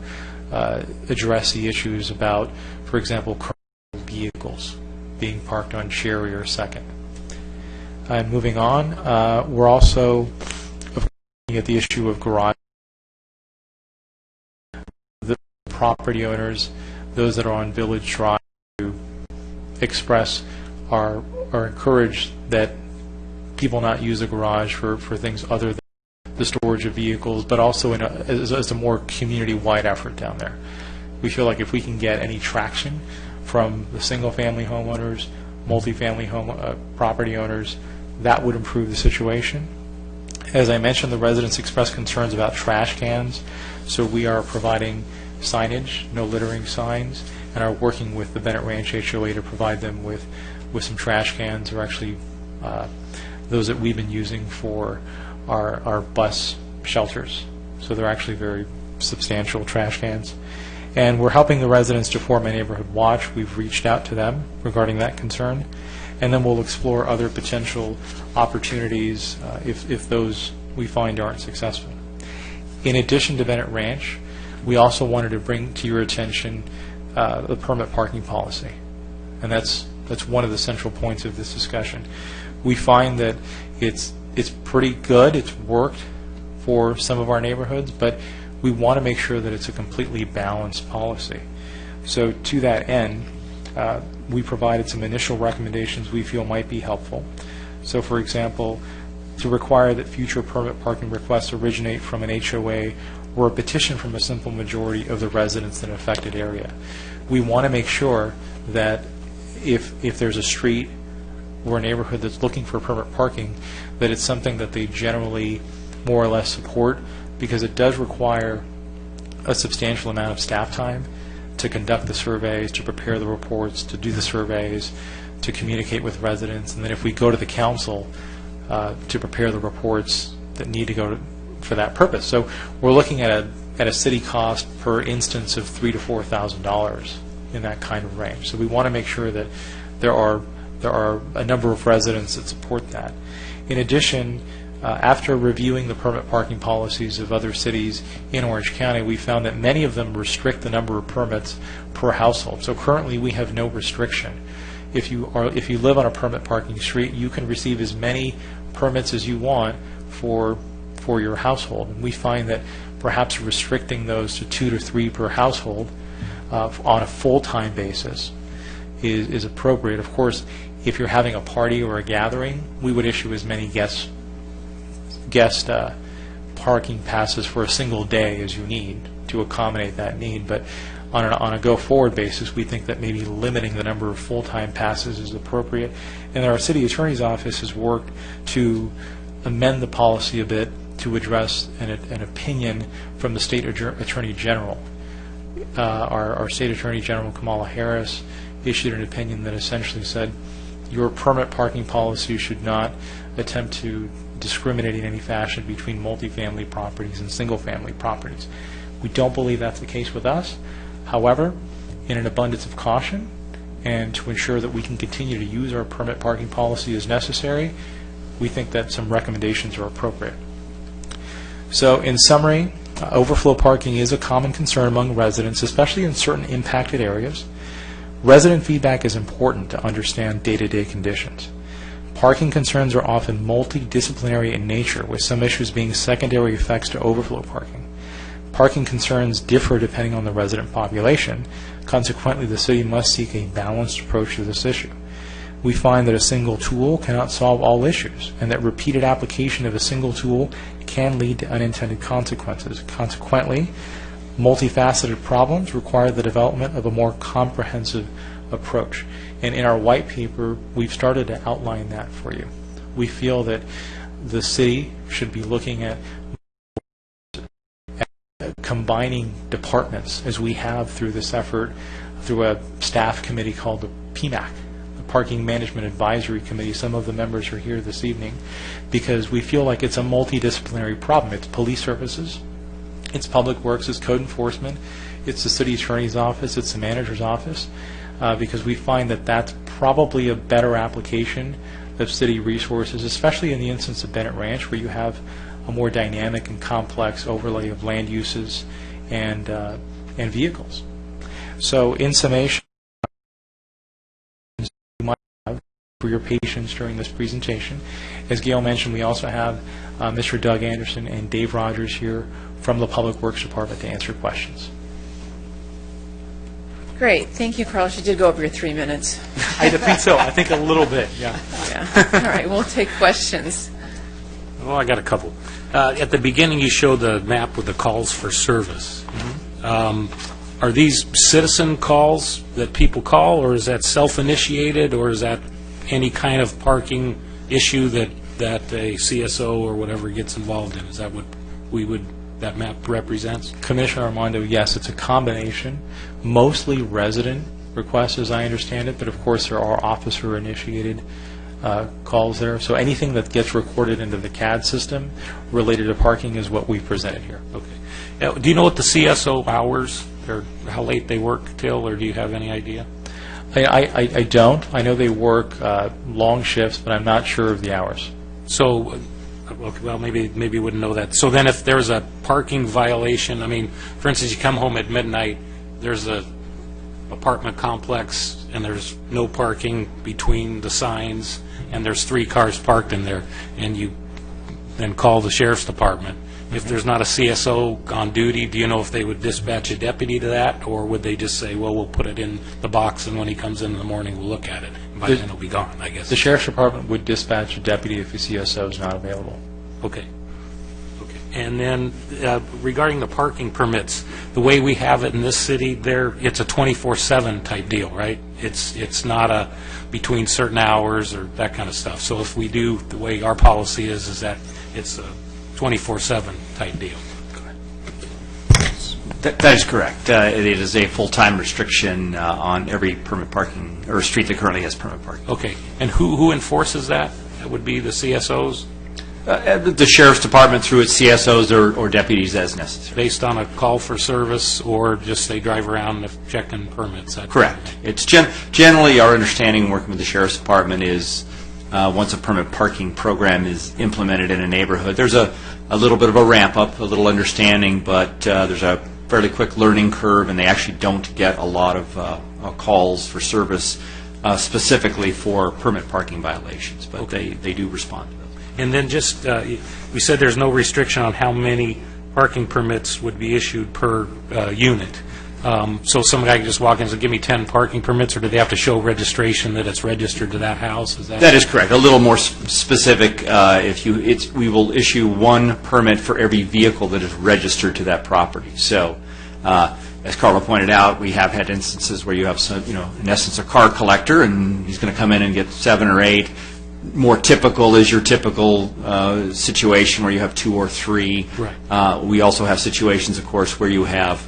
address the issues about, for example, commercial vehicles being parked on Cherry or 2nd. And moving on, we're also looking at the issue of garage. The property owners, those that are on Village Drive, to express are encouraged that people not use a garage for things other than the storage of vehicles, but also as a more community-wide effort down there. We feel like if we can get any traction from the single-family homeowners, multifamily property owners, that would improve the situation. As I mentioned, the residents expressed concerns about trash cans, so we are providing signage, no littering signs, and are working with the Bennett Ranch HOA to provide them with some trash cans, or actually those that we've been using for our bus shelters. So they're actually very substantial trash cans. And we're helping the residents to form a neighborhood watch. We've reached out to them regarding that concern. And then we'll explore other potential opportunities if those we find aren't successful. In addition to Bennett Ranch, we also wanted to bring to your attention the permit parking policy. And that's one of the central points of this discussion. We find that it's pretty good. It's worked for some of our neighborhoods, but we want to make sure that it's a completely balanced policy. So to that end, we provided some initial recommendations we feel might be helpful. So for example, to require that future permit parking requests originate from an HOA or a petition from a simple majority of the residents in an affected area. We want to make sure that if there's a street or a neighborhood that's looking for permit parking, that it's something that they generally more or less support, because it does require a substantial amount of staff time to conduct the surveys, to prepare the reports, to do the surveys, to communicate with residents, and then if we go to the council to prepare the reports that need to go for that purpose. So we're looking at a city cost per instance of $3,000 to $4,000 in that kind of range. So we want to make sure that there are a number of residents that support that. In addition, after reviewing the permit parking policies of other cities in Orange County, we found that many of them restrict the number of permits per household. So currently we have no restriction. If you live on a permit parking street, you can receive as many permits as you want for your household. And we find that perhaps restricting those to 2 to 3 per household on a full-time basis is appropriate. Of course, if you're having a party or a gathering, we would issue as many guest parking passes for a single day as you need to accommodate that need. But on a go-forward basis, we think that maybe limiting the number of full-time passes is appropriate. And our city attorney's office has worked to amend the policy a bit to address an opinion from the state attorney general. Our state attorney general, Kamala Harris, issued an opinion that essentially said your permit parking policy should not attempt to discriminate in any fashion between multifamily properties and single-family properties. We don't believe that's the case with us. However, in an abundance of caution and to ensure that we can continue to use our permit parking policy as necessary, we think that some recommendations are appropriate. So in summary, overflow parking is a common concern among residents, especially in certain impacted areas. Resident feedback is important to understand day-to-day conditions. Parking concerns are often multidisciplinary in nature, with some issues being secondary effects to overflow parking. Parking concerns differ depending on the resident population. Consequently, the city must seek a balanced approach to this issue. We find that a single tool cannot solve all issues, and that repeated application of a single tool can lead to unintended consequences. Consequently, multifaceted problems require the development of a more comprehensive approach. And in our white paper, we've started to outline that for you. We feel that the city should be looking at combining departments, as we have through this effort, through a staff committee called the PMAC, the Parking Management Advisory Committee. Some of the members are here this evening because we feel like it's a multidisciplinary problem. It's police services, it's public works, it's code enforcement, it's the city attorney's office, it's the manager's office, because we find that that's probably a better application of city resources, especially in the instance of Bennett Ranch, where you have a more dynamic and complex overlay of land uses and vehicles. So in summation, you might have for your patience during this presentation. As Gail mentioned, we also have Mr. Doug Anderson and Dave Rogers here from the Public Works Department to answer questions. Great. Thank you, Carlos. You did go over your 3 minutes. I think so. I think a little bit, yeah. Yeah. All right. We'll take questions. Well, I got a couple. At the beginning, you showed the map with the calls for service. Are these citizen calls that people call, or is that self-initiated, or is that any kind of parking issue that a CSO or whatever gets involved in? Is that what that map represents? Commissioner Armando, yes, it's a combination, mostly resident requests, as I understand it, but of course there are officer-initiated calls there. So anything that gets recorded into the CAD system related to parking is what we presented here. Okay. Now, do you know what the CSO hours, or how late they work till, or do you have any idea? I don't. I know they work long shifts, but I'm not sure of the hours. So, okay, well, maybe you wouldn't know that. So then if there's a parking violation, I mean, for instance, you come home at midnight, there's a apartment complex, and there's no parking between the signs, and there's 3 cars parked in there, and you then call the sheriff's department. If there's not a CSO on duty, do you know if they would dispatch a deputy to that, or would they just say, well, we'll put it in the box, and when he comes in the morning, we'll look at it, and by then it'll be gone, I guess? The sheriff's department would dispatch a deputy if the CSO is not available. Okay. Okay. And then regarding the parking permits, the way we have it in this city, it's a 24/7 type deal, right? It's not a between certain hours or that kind of stuff. So if we do the way our policy is that it's a 24/7 type deal. That is correct. It is a full-time restriction on every permit parking, or street that currently has permit parking. Okay. And who enforces that? That would be the CSOs? The Sheriff's Department through its CSOs or deputies as necessary. Based on a call for service, or just they drive around checking permits? Correct. It's generally our understanding working with the Sheriff's Department is once a permit parking program is implemented in a neighborhood, there's a little bit of a ramp up, a little understanding, but there's a fairly quick learning curve, and they actually don't get a lot of calls for service specifically for permit parking violations, but okay. they do respond to those. And then just, we said there's no restriction on how many parking permits would be issued per unit. So some guy can just walk in and say, give me 10 parking permits, or do they have to show registration that it's registered to that house? That is correct. A little more specific, we will issue 1 permit for every vehicle that is registered to that property. So, as Carla pointed out, we have had instances where you have some, in essence, a car collector, and he's going to come in and get 7 or 8. More typical is your typical situation where you have 2 or 3. Right. We also have situations, of course, where you have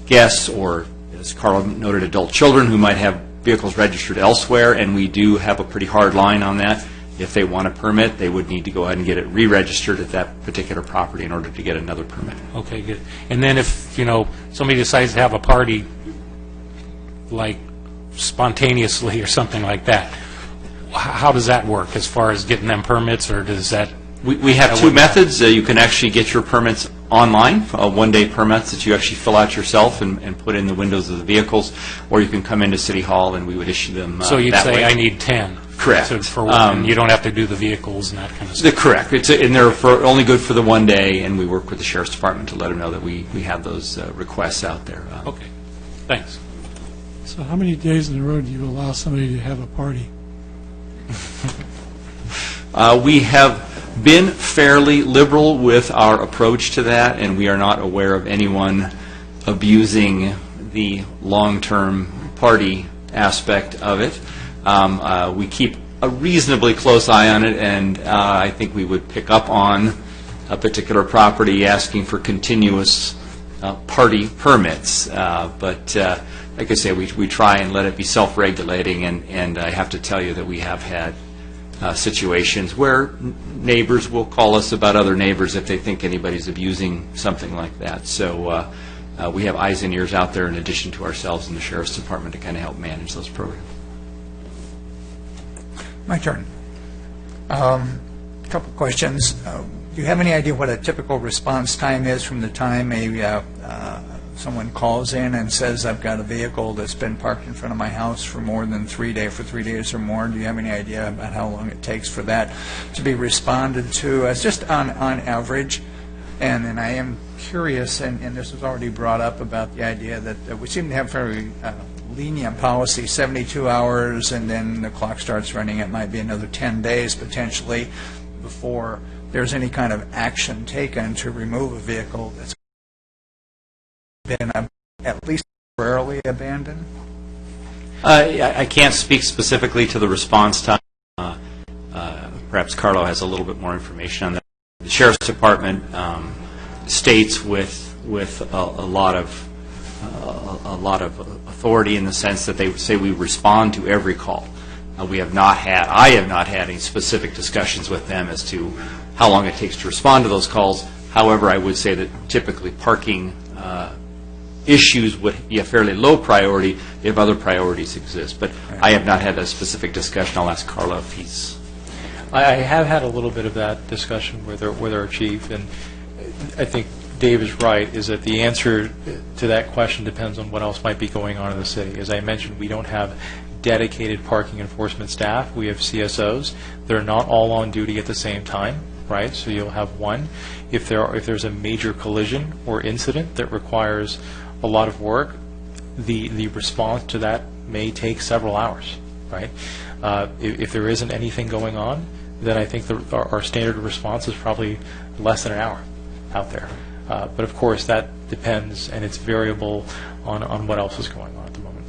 guests or, as Carla noted, adult children who might have vehicles registered elsewhere, and we do have a pretty hard line on that. If they want a permit, they would need to go ahead and get it re-registered at that particular property in order to get another permit. Okay, good. And then if, somebody decides to have a party, like spontaneously or something like that, how does that work as far as getting them permits, or does that... We have 2 methods. You can actually get your permits online, 1-day permits that you actually fill out yourself and put in the windows of the vehicles, or you can come into City Hall and we would issue them So you'd that say, way. I need 10. Correct. So for one, you don't have to do the vehicles and that kind of stuff. Correct. And they're only good for the 1 day, and we work with the Sheriff's Department to let them know that we have those requests out there. Okay. Thanks. So how many days in a row do you allow somebody to have a party? We have been fairly liberal with our approach to that, and we are not aware of anyone abusing the long-term party aspect of it. We keep a reasonably close eye on it, and I think we would pick up on a particular property asking for continuous party permits. But like I say, we try and let it be self-regulating, and I have to tell you that we have had situations where neighbors will call us about other neighbors if they think anybody's abusing something like that. So we have eyes and ears out there in addition to ourselves in the Sheriff's Department to kind of help manage those programs. My turn. A couple questions. Do you have any idea what a typical response time is from the time someone calls in and says, I've got a vehicle that's been parked in front of my house for more than 3 days or more? Do you have any idea about how long it takes for that to be responded to? As just on average, and then I am curious, and this was already brought up about the idea that we seem to have very lenient policy, 72 hours, and then the clock starts running. It might be another 10 days potentially before there's any kind of action taken to remove a vehicle that's been at least temporarily abandoned? I can't speak specifically to the response time. Perhaps Carlo has a little bit more information on that. The Sheriff's Department states with a lot of authority in the sense that they say we respond to every call. I have not had any specific discussions with them as to how long it takes to respond to those calls. However, I would say that typically parking issues would be a fairly low priority if other priorities exist. But I have not had a specific discussion. I'll ask Carlo if he's... I have had a little bit of that discussion with our chief, and I think Dave is right, is that the answer to that question depends on what else might be going on in the city. As I mentioned, we don't have dedicated parking enforcement staff. We have CSOs. They're not all on duty at the same time, right? So you'll have one. If there's a major collision or incident that requires a lot of work, the response to that may take several hours, right? If there isn't anything going on, then I think our standard response is probably less than an hour out there. But of course, that depends, and it's variable on what else is going on at the moment.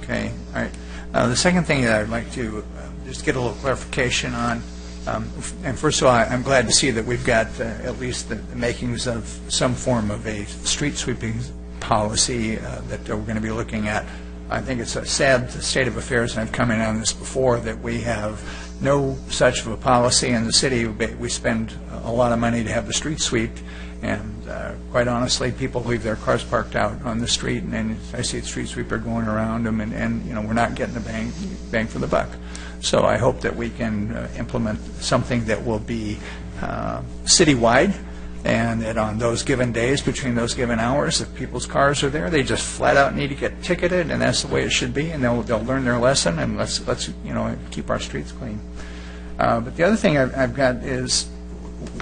Okay, all right. The second thing that I'd like to just get a little clarification on, and first of all, I'm glad to see that we've got at least the makings of some form of a street sweeping policy that we're going to be looking at. I think it's a sad state of affairs, and I've come in on this before, that we have no such of a policy in the city. We spend a lot of money to have the street swept, and quite honestly, people leave their cars parked out on the street, and I see the street sweeper going around them, and you know, we're not getting the bang for the buck. So I hope that we can implement something that will be citywide, and that on those given days, between those given hours, if people's cars are there, they just flat out need to get ticketed, and that's the way it should be, and they'll learn their lesson, and let's you know, keep our streets clean. But the other thing I've got is,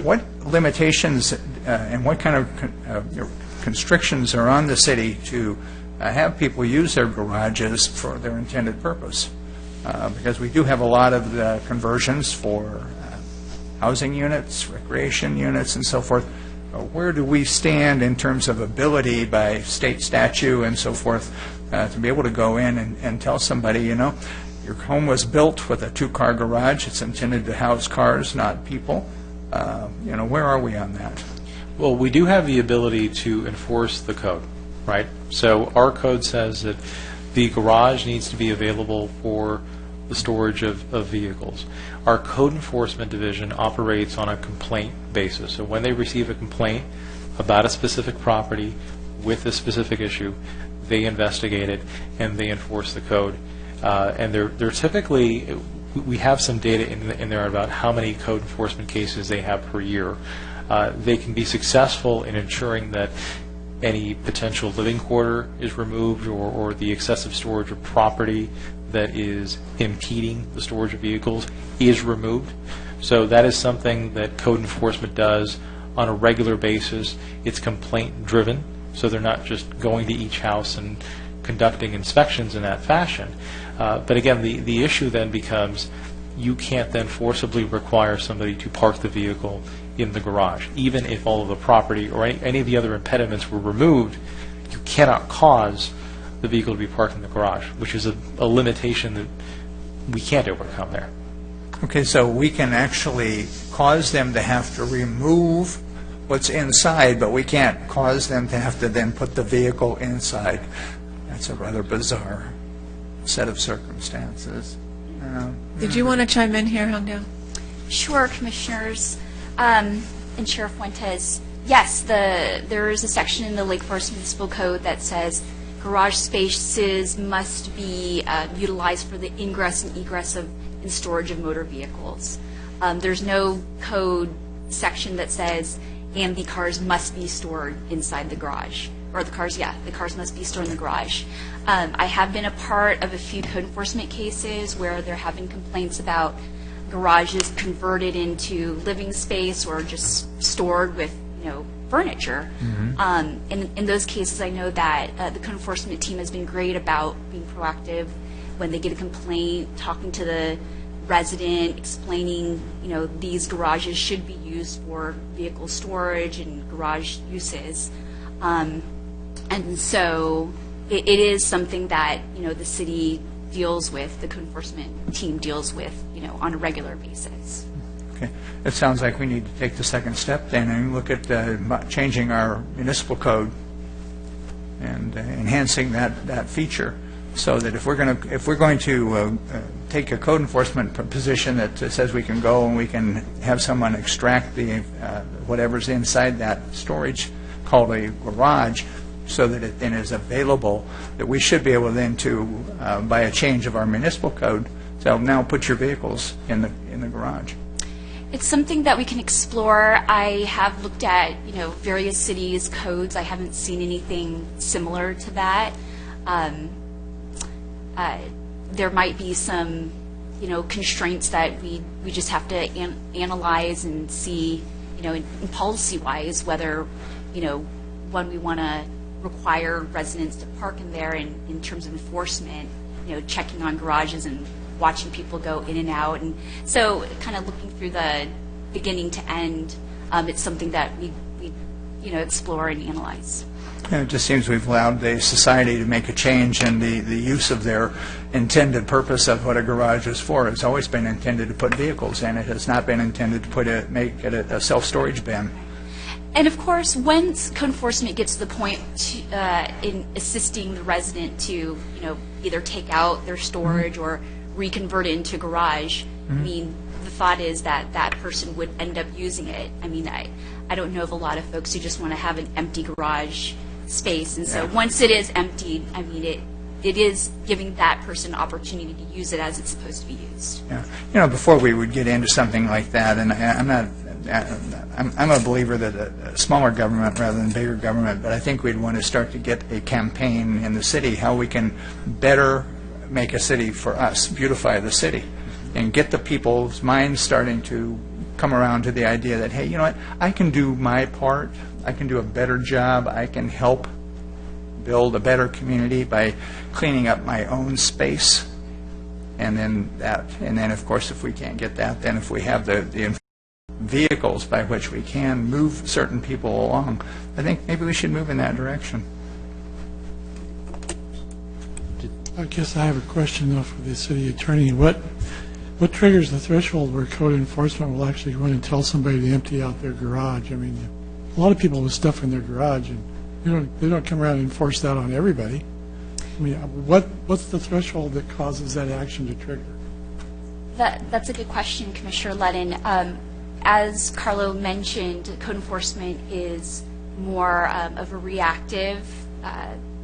what limitations and what kind of constrictions are on the city to have people use their garages for their intended purpose? Because we do have a lot of the conversions for housing units, recreation units, and so forth. Where do we stand in terms of ability by state statute and so forth to be able to go in and tell somebody, you know, your home was built with a two-car garage. It's intended to house cars, not people. You know, where are we on that? Well, we do have the ability to enforce the code, right? So our code says that the garage needs to be available for the storage of vehicles. Our code enforcement division operates on a complaint basis. So when they receive a complaint about a specific property with a specific issue, they investigate it and they enforce the code. And they're typically, we have some data in there about how many code enforcement cases they have per year. They can be successful in ensuring that any potential living quarter is removed, or the excessive storage of property that is impeding the storage of vehicles is removed. So that is something that code enforcement does on a regular basis. It's complaint driven, so they're not just going to each house and conducting inspections in that fashion. But again, the issue then becomes, you can't then forcibly require somebody to park the vehicle in the garage. Even if all of the property or any of the other impediments were removed, you cannot cause the vehicle to be parked in the garage, which is a limitation that we can't overcome there. Okay, so we can actually cause them to have to remove what's inside, but we can't cause them to have to then put the vehicle inside. That's a rather bizarre set of circumstances. Did you want to chime in here, Hongdao? Sure, Commissioners. And Sheriff Fuentes, yes, there is a section in the Lake Forest Municipal Code that says garage spaces must be utilized for the ingress and egress of and storage of motor vehicles. There's no code section that says, and the cars must be stored inside the garage. Or the cars must be stored in the garage. I have been a part of a few code enforcement cases where there have been complaints about garages converted into living space or just stored with, you know, furniture. In those cases, I know that the code enforcement team has been great about being proactive when they get a complaint, talking to the resident, explaining, these garages should be used for vehicle storage and garage uses. And so it is something that, the city deals with, the code enforcement team deals with, on a regular basis. Okay. It sounds like we need to take the second step then and look at changing our municipal code and enhancing that feature, so that if we're going to take a code enforcement position that says we can go and we can have someone extract the whatever's inside that storage called a garage, so that it then is available, that we should be able then to, by a change of our municipal code, so now put your vehicles in the garage. It's something that we can explore. I have looked at, various cities' codes. I haven't seen anything similar to that. There might be some, constraints that we just have to analyze and see, in policy-wise, whether, when we want to require residents to park in there in terms of enforcement, checking on garages and watching people go in and out. And so kind of looking through the beginning to end, it's something that we explore and analyze. And it just seems we've allowed the society to make a change in the use of their intended purpose of what a garage is for. It's always been intended to put vehicles in. It has not been intended to make it a self-storage bin. And of course, once code enforcement gets to the point in assisting the resident to, either take out their storage or reconvert it into garage, I mean, the thought is that that person would end up using it. I mean, I don't know of a lot of folks who just want to have an empty garage space. And so once it is emptied, I mean, it is giving that person an opportunity to use it as it's supposed to be used. Yeah. Before we would get into something like that, and I'm a believer that a smaller government rather than bigger government, but I think we'd want to start to get a campaign in the city how we can better make a city for us, beautify the city, and get the people's minds starting to come around to the idea that, hey, you know what, I can do my part, I can do a better job, I can help build a better community by cleaning up my own space. And then of course, if we can't get that, then if we have the vehicles by which we can move certain people along, I think maybe we should move in that direction. I guess I have a question, though, for the city attorney. What triggers the threshold where code enforcement will actually go in and tell somebody to empty out their garage? I mean, a lot of people with stuff in their garage, and they don't come around and enforce that on everybody. I mean, what's the threshold that causes that action to trigger? That's a good question, Commissioner Ledden. As Carlo mentioned, code enforcement is more of a reactive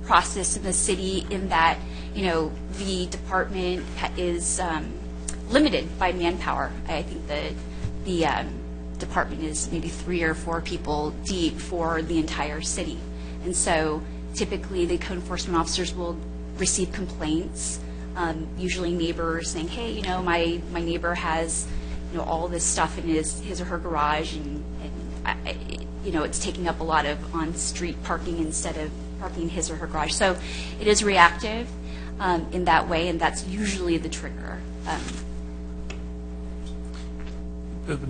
process in the city, in that, the department is limited by manpower. I think the department is maybe 3 or 4 people deep for the entire city. And so typically the code enforcement officers will receive complaints, usually neighbors saying, hey, my neighbor has all this stuff in his or her garage, and it's taking up a lot of on-street parking instead of parking in his or her garage. So it is reactive in that way, and that's usually the trigger.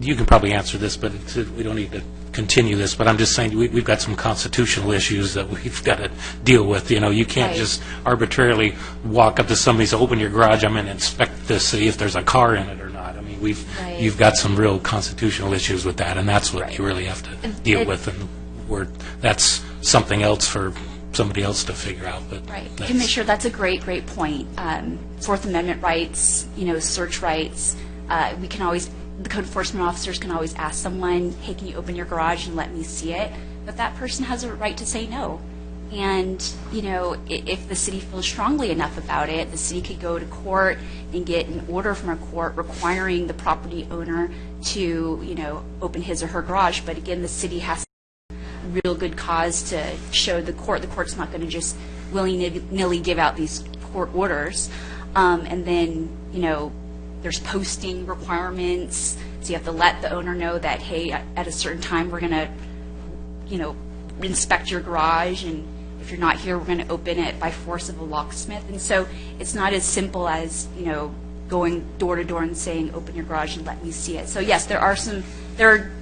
You can probably answer this, but we don't need to continue this, but I'm just saying we've got some constitutional issues that we've got to deal with. You can't just arbitrarily walk up to somebody and say, open your garage, I'm going to inspect this, see if there's a car in it or not. I mean, you've got some real constitutional issues with that, and that's what you really have to deal with, and that's something else for somebody else to figure out. But Commissioner, that's a great point. Fourth Amendment rights, search rights, the code enforcement officers can always ask someone, hey, can you open your garage and let me see it? But that person has a right to say no. And, if the city feels strongly enough about it, the city could go to court and get an order from a court requiring the property owner to, open his or her garage. But again, the city has real good cause to show the court. The court's not going to just willy-nilly give out these court orders. And then, there's posting requirements, so you have to let the owner know that, hey, at a certain time we're going to, inspect your garage, and if you're not here, we're going to open it by force of a locksmith. And so it's not as simple as, going door to door and saying, open your garage and let me see it. So yes, there are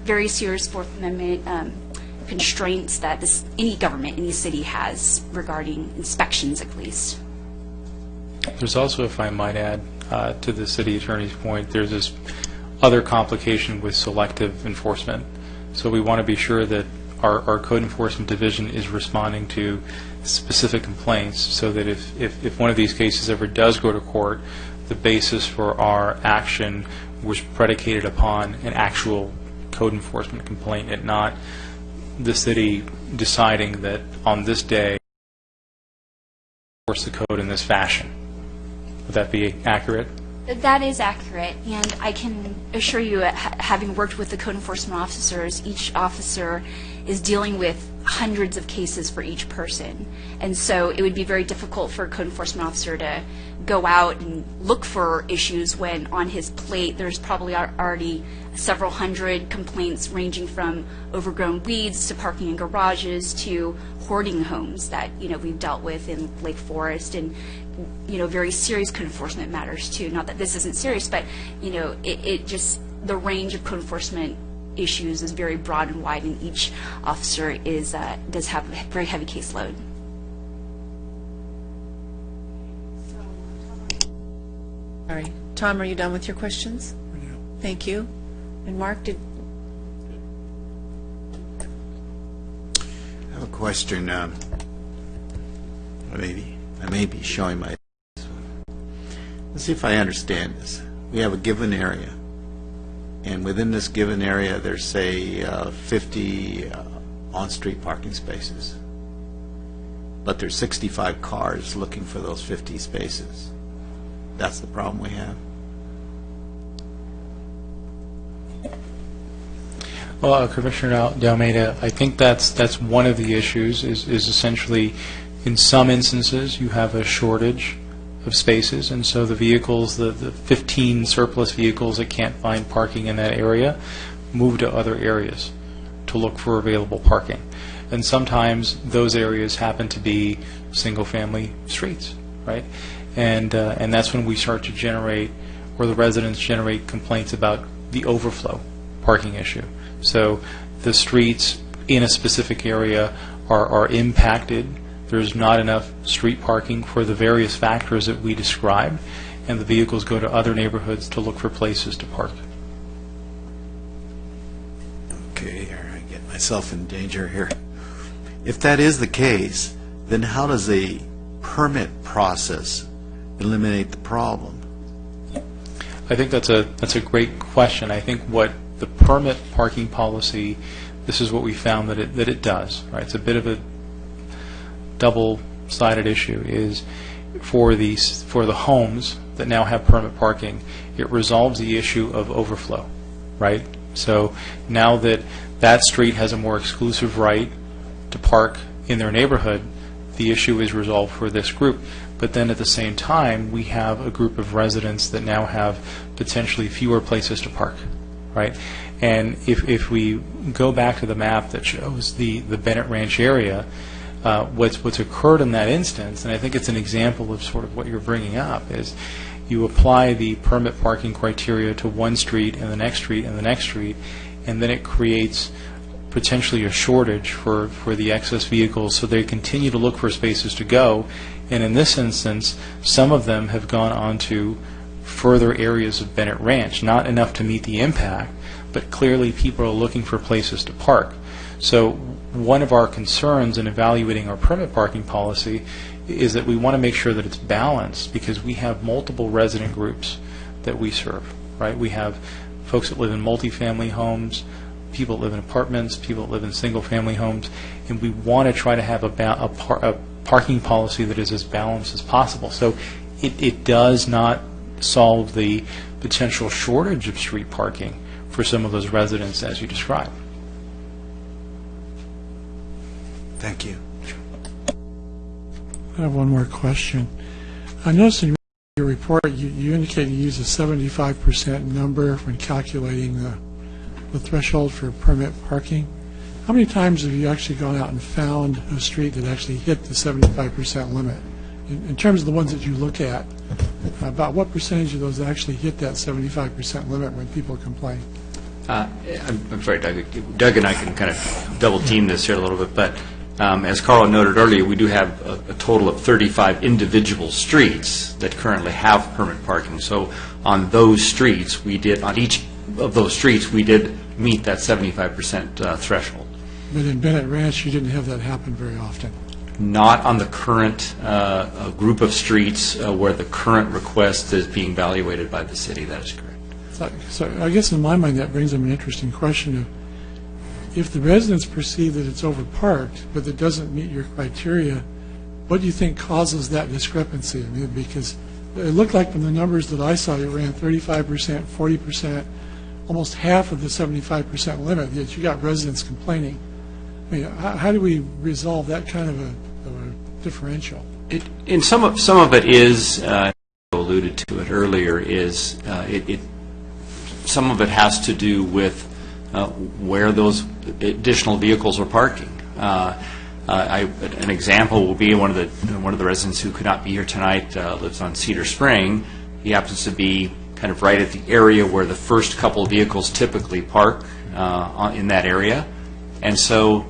very serious Fourth Amendment constraints that any government, any city has regarding inspections at least. There's also, if I might add, to the city attorney's point, there's this other complication with selective enforcement. So we want to be sure that our code enforcement division is responding to specific complaints, so that if one of these cases ever does go to court, the basis for our action was predicated upon an actual code enforcement complaint, and not the city deciding that on this day enforce the code in this fashion. Would that be accurate? That is accurate, and I can assure you, having worked with the code enforcement officers, each officer is dealing with hundreds of cases for each person. And so it would be very difficult for a code enforcement officer to go out and look for issues when on his plate there's probably already several hundred complaints ranging from overgrown weeds to parking in garages to hoarding homes that we've dealt with in Lake Forest, and very serious code enforcement matters too. Not that this isn't serious, but it just, the range of code enforcement issues is very broad and wide, and each officer does have a very heavy caseload. All right. Tom, are you done with your questions? Thank you. And Mark, I have a question. I may be showing my... Let's see if I understand this. We have a given area, and within this given area there's, say, 50 on-street parking spaces, but there's 65 cars looking for those 50 spaces. That's the problem we have? Well, Commissioner D'Almeida, I think that's one of the issues, is essentially, in some instances, you have a shortage of spaces, and so the vehicles, the 15 surplus vehicles that can't find parking in that area, move to other areas to look for available parking. And sometimes those areas happen to be single-family streets, right? And that's when we start to generate, or the residents generate, complaints about the overflow parking issue. So the streets in a specific area are impacted. There's not enough street parking for the various factors that we described, and the vehicles go to other neighborhoods to look for places to park. Okay, I get myself in danger here. If that is the case, then how does a permit process eliminate the problem? I think that's a great question. I think what the permit parking policy, this is what we found that it does, right? It's a bit of a double-sided issue, is for the homes that now have permit parking, it resolves the issue of overflow, right? So now that street has a more exclusive right to park in their neighborhood, the issue is resolved for this group. But then at the same time, we have a group of residents that now have potentially fewer places to park, right? And if we go back to the map that shows the Bennett Ranch area, what's occurred in that instance, and I think it's an example of sort of what you're bringing up, is you apply the permit parking criteria to one street and the next street and the next street, and then it creates potentially a shortage for the excess vehicles, so they continue to look for spaces to go. And in this instance, some of them have gone on to further areas of Bennett Ranch, not enough to meet the impact, but clearly people are looking for places to park. So one of our concerns in evaluating our permit parking policy is that we want to make sure that it's balanced, because we have multiple resident groups that we serve, right? We have folks that live in multifamily homes, people that live in apartments, people that live in single-family homes, and we want to try to have a parking policy that is as balanced as possible. So it does not solve the potential shortage of street parking for some of those residents as you described. Thank you. I have one more question. I noticed in your report you indicate you use a 75% number when calculating the threshold for permit parking. How many times have you actually gone out and found a street that actually hit the 75% limit? In terms of the ones that you look at, about what percentage of those actually hit that 75% limit when people complain? I'm sorry, Doug. Doug and I can kind of double team this here a little bit, but as Carl noted earlier, we do have a total of 35 individual streets that currently have permit parking. So on those streets, on each of those streets, we did meet that 75% threshold. But in Bennett Ranch, you didn't have that happen very often. Not on the current group of streets where the current request is being evaluated by the city. That is correct. So I guess in my mind, that brings up an interesting question of, if the residents perceive that it's overparked, but it doesn't meet your criteria, what do you think causes that discrepancy? I mean, because it looked like from the numbers that I saw, you ran 35%, 40%, almost half of the 75% limit, yet you got residents complaining. I mean, how do we resolve that kind of a differential? And some of it is, alluded to it earlier, is some of it has to do with where those additional vehicles are parking. An example will be one of the residents who could not be here tonight lives on Cedar Spring. He happens to be kind of right at the area where the first couple of vehicles typically park in that area, and so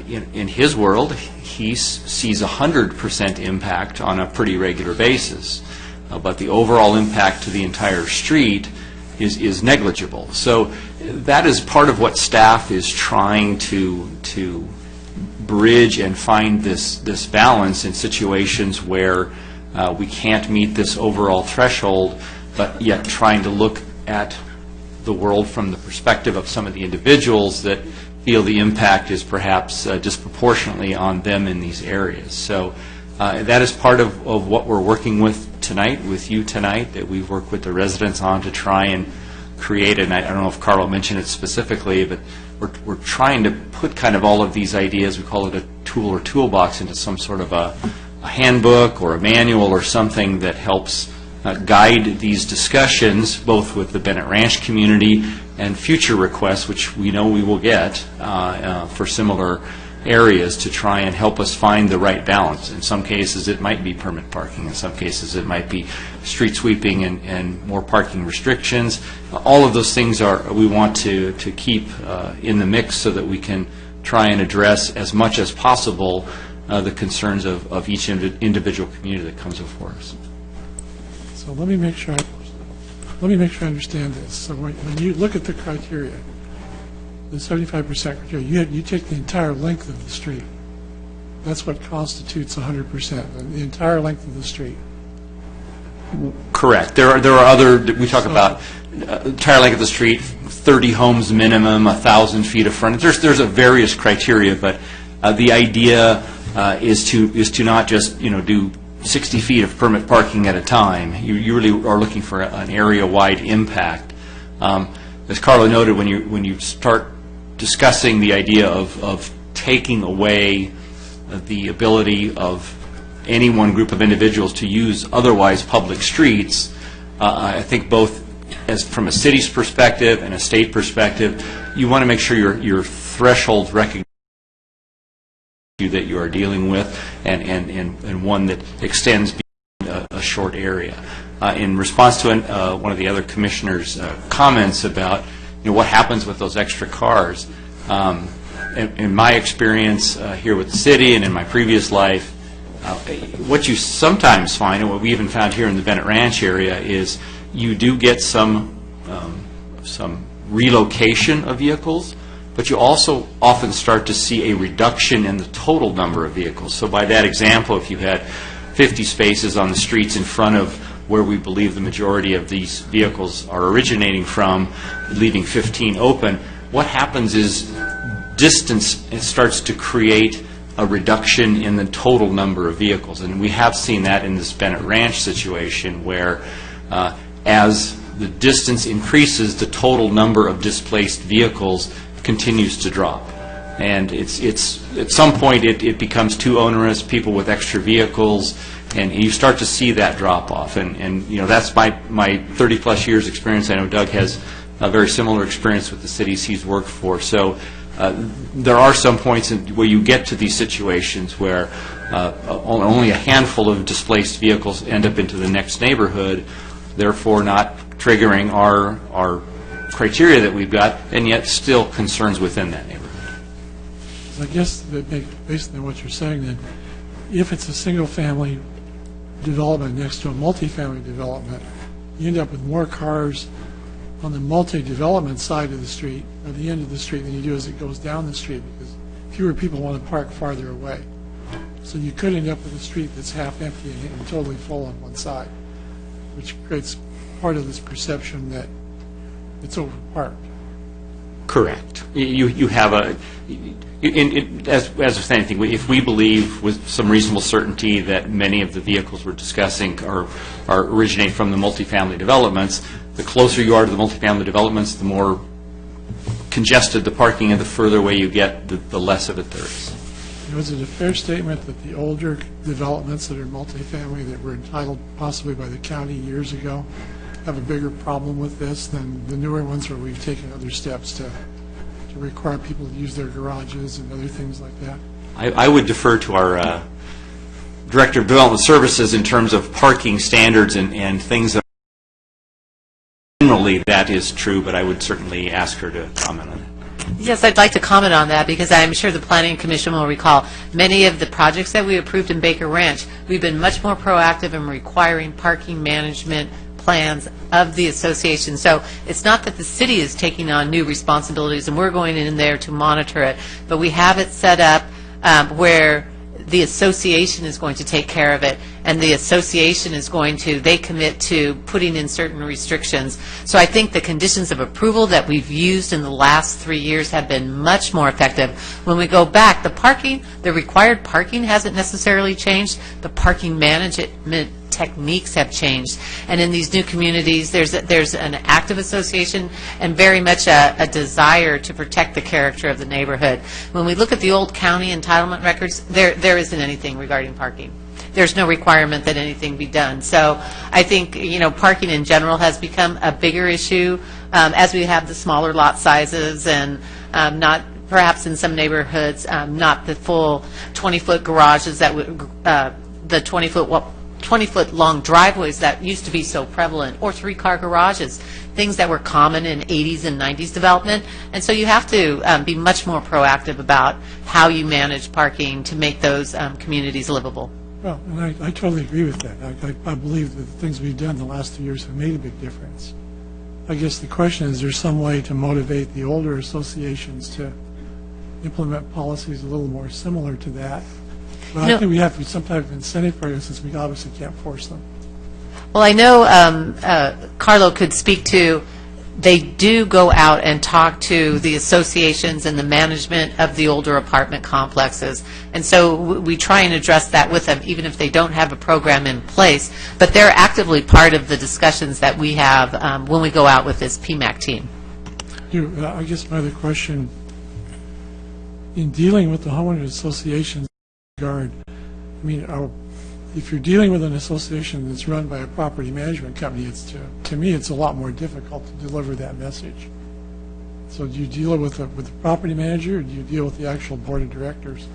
in his world, he sees 100% impact on a pretty regular basis, but the overall impact to the entire street is negligible. So that is part of what staff is trying to bridge and find this balance in situations where we can't meet this overall threshold, but yet trying to look at the world from the perspective of some of the individuals that feel the impact is perhaps disproportionately on them in these areas. So that is part of what we're working with tonight, with you tonight, that we've worked with the residents on to try and create, and I don't know if Carl mentioned it specifically, but we're trying to put kind of all of these ideas, we call it a tool or toolbox, into some sort of a handbook or a manual or something that helps guide these discussions, both with the Bennett Ranch community and future requests, which we know we will get for similar areas, to try and help us find the right balance. In some cases, it might be permit parking. In some cases, it might be street sweeping and more parking restrictions. All of those things we want to keep in the mix so that we can try and address as much as possible the concerns of each individual community that comes before us. So let me make sure I understand this. So when you look at the criteria, the 75% criteria, you take the entire length of the street. That's what constitutes 100%, the entire length of the street. Correct. There are other, we talk about entire length of the street, 30 homes minimum, 1,000 feet of frontage. There's a various criteria, but the idea is to not just do 60 feet of permit parking at a time. You really are looking for an area-wide impact. As Carlo noted, when you start discussing the idea of taking away the ability of any one group of individuals to use otherwise public streets, I think both as from a city's perspective and a state perspective, you want to make sure your thresholds recognize that you are dealing with and one that extends beyond a short area. In response to one of the other commissioners' comments about what happens with those extra cars, in my experience here with the city and in my previous life, what you sometimes find, and what we even found here in the Bennett Ranch area, is you do get some relocation of vehicles, but you also often start to see a reduction in the total number of vehicles. So by that example, if you had 50 spaces on the streets in front of where we believe the majority of these vehicles are originating from, leaving 15 open, what happens is distance starts to create a reduction in the total number of vehicles. And we have seen that in this Bennett Ranch situation where as the distance increases, the total number of displaced vehicles continues to drop. And it's at some point it becomes too onerous, people with extra vehicles, and you start to see that drop off. And that's my 30-plus years experience. I know Doug has a very similar experience with the cities he's worked for. So there are some points where you get to these situations where only a handful of displaced vehicles end up into the next neighborhood, therefore not triggering our criteria that we've got, and yet still concerns within that neighborhood. So I guess that based on what you're saying, then, if it's a single-family development next to a multifamily development, you end up with more cars on the multi-development side of the street, or the end of the street, than you do as it goes down the street, because fewer people want to park farther away. So you could end up with a street that's half empty and totally full on one side, which creates part of this perception that it's overparked. Correct. You have as with anything, if we believe with some reasonable certainty that many of the vehicles we're discussing are originate from the multifamily developments, the closer you are to the multifamily developments, the more congested the parking, and the further away you get, the less of it there is. Was it a fair statement that the older developments that are multifamily that were entitled possibly by the county years ago have a bigger problem with this than the newer ones where we've taken other steps to require people to use their garages and other things like that? I would defer to our Director of Development Services in terms of parking standards and things that generally that is true, but I would certainly ask her to comment on that. Yes, I'd like to comment on that because I'm sure the Planning Commission will recall many of the projects that we approved in Baker Ranch, we've been much more proactive in requiring parking management plans of the association. So it's not that the city is taking on new responsibilities and we're going in there to monitor it, but we have it set up where the association is going to take care of it, and the association is going to, they commit to putting in certain restrictions. So I think the conditions of approval that we've used in the last 3 years have been much more effective. When we go back, the parking, the required parking hasn't necessarily changed, the parking management techniques have changed. And in these new communities, there's an active association and very much a desire to protect the character of the neighborhood. When we look at the old county entitlement records, there isn't anything regarding parking. There's no requirement that anything be done. So I think, parking in general has become a bigger issue as we have the smaller lot sizes and not perhaps in some neighborhoods, not the full 20-foot garages that would, the 20-foot long driveways that used to be so prevalent, or 3-car garages, things that were common in 80s and 90s development. And so you have to be much more proactive about how you manage parking to make those communities livable. Well, and I totally agree with that. I believe that the things we've done the last 2 years have made a big difference. I guess the question is there some way to motivate the older associations to implement policies a little more similar to that? But I think we have to be some type of incentive program since we obviously can't force them. Well, I know Carlo could speak to, they do go out and talk to the associations and the management of the older apartment complexes. And so we try and address that with them, even if they don't have a program in place. But they're actively part of the discussions that we have when we go out with this PMAC team. I guess my other question, in dealing with the homeowners associations, if you're dealing with an association that's run by a property management company, to me it's a lot more difficult to deliver that message. So do you deal with the property manager, or do you deal with the actual board of directors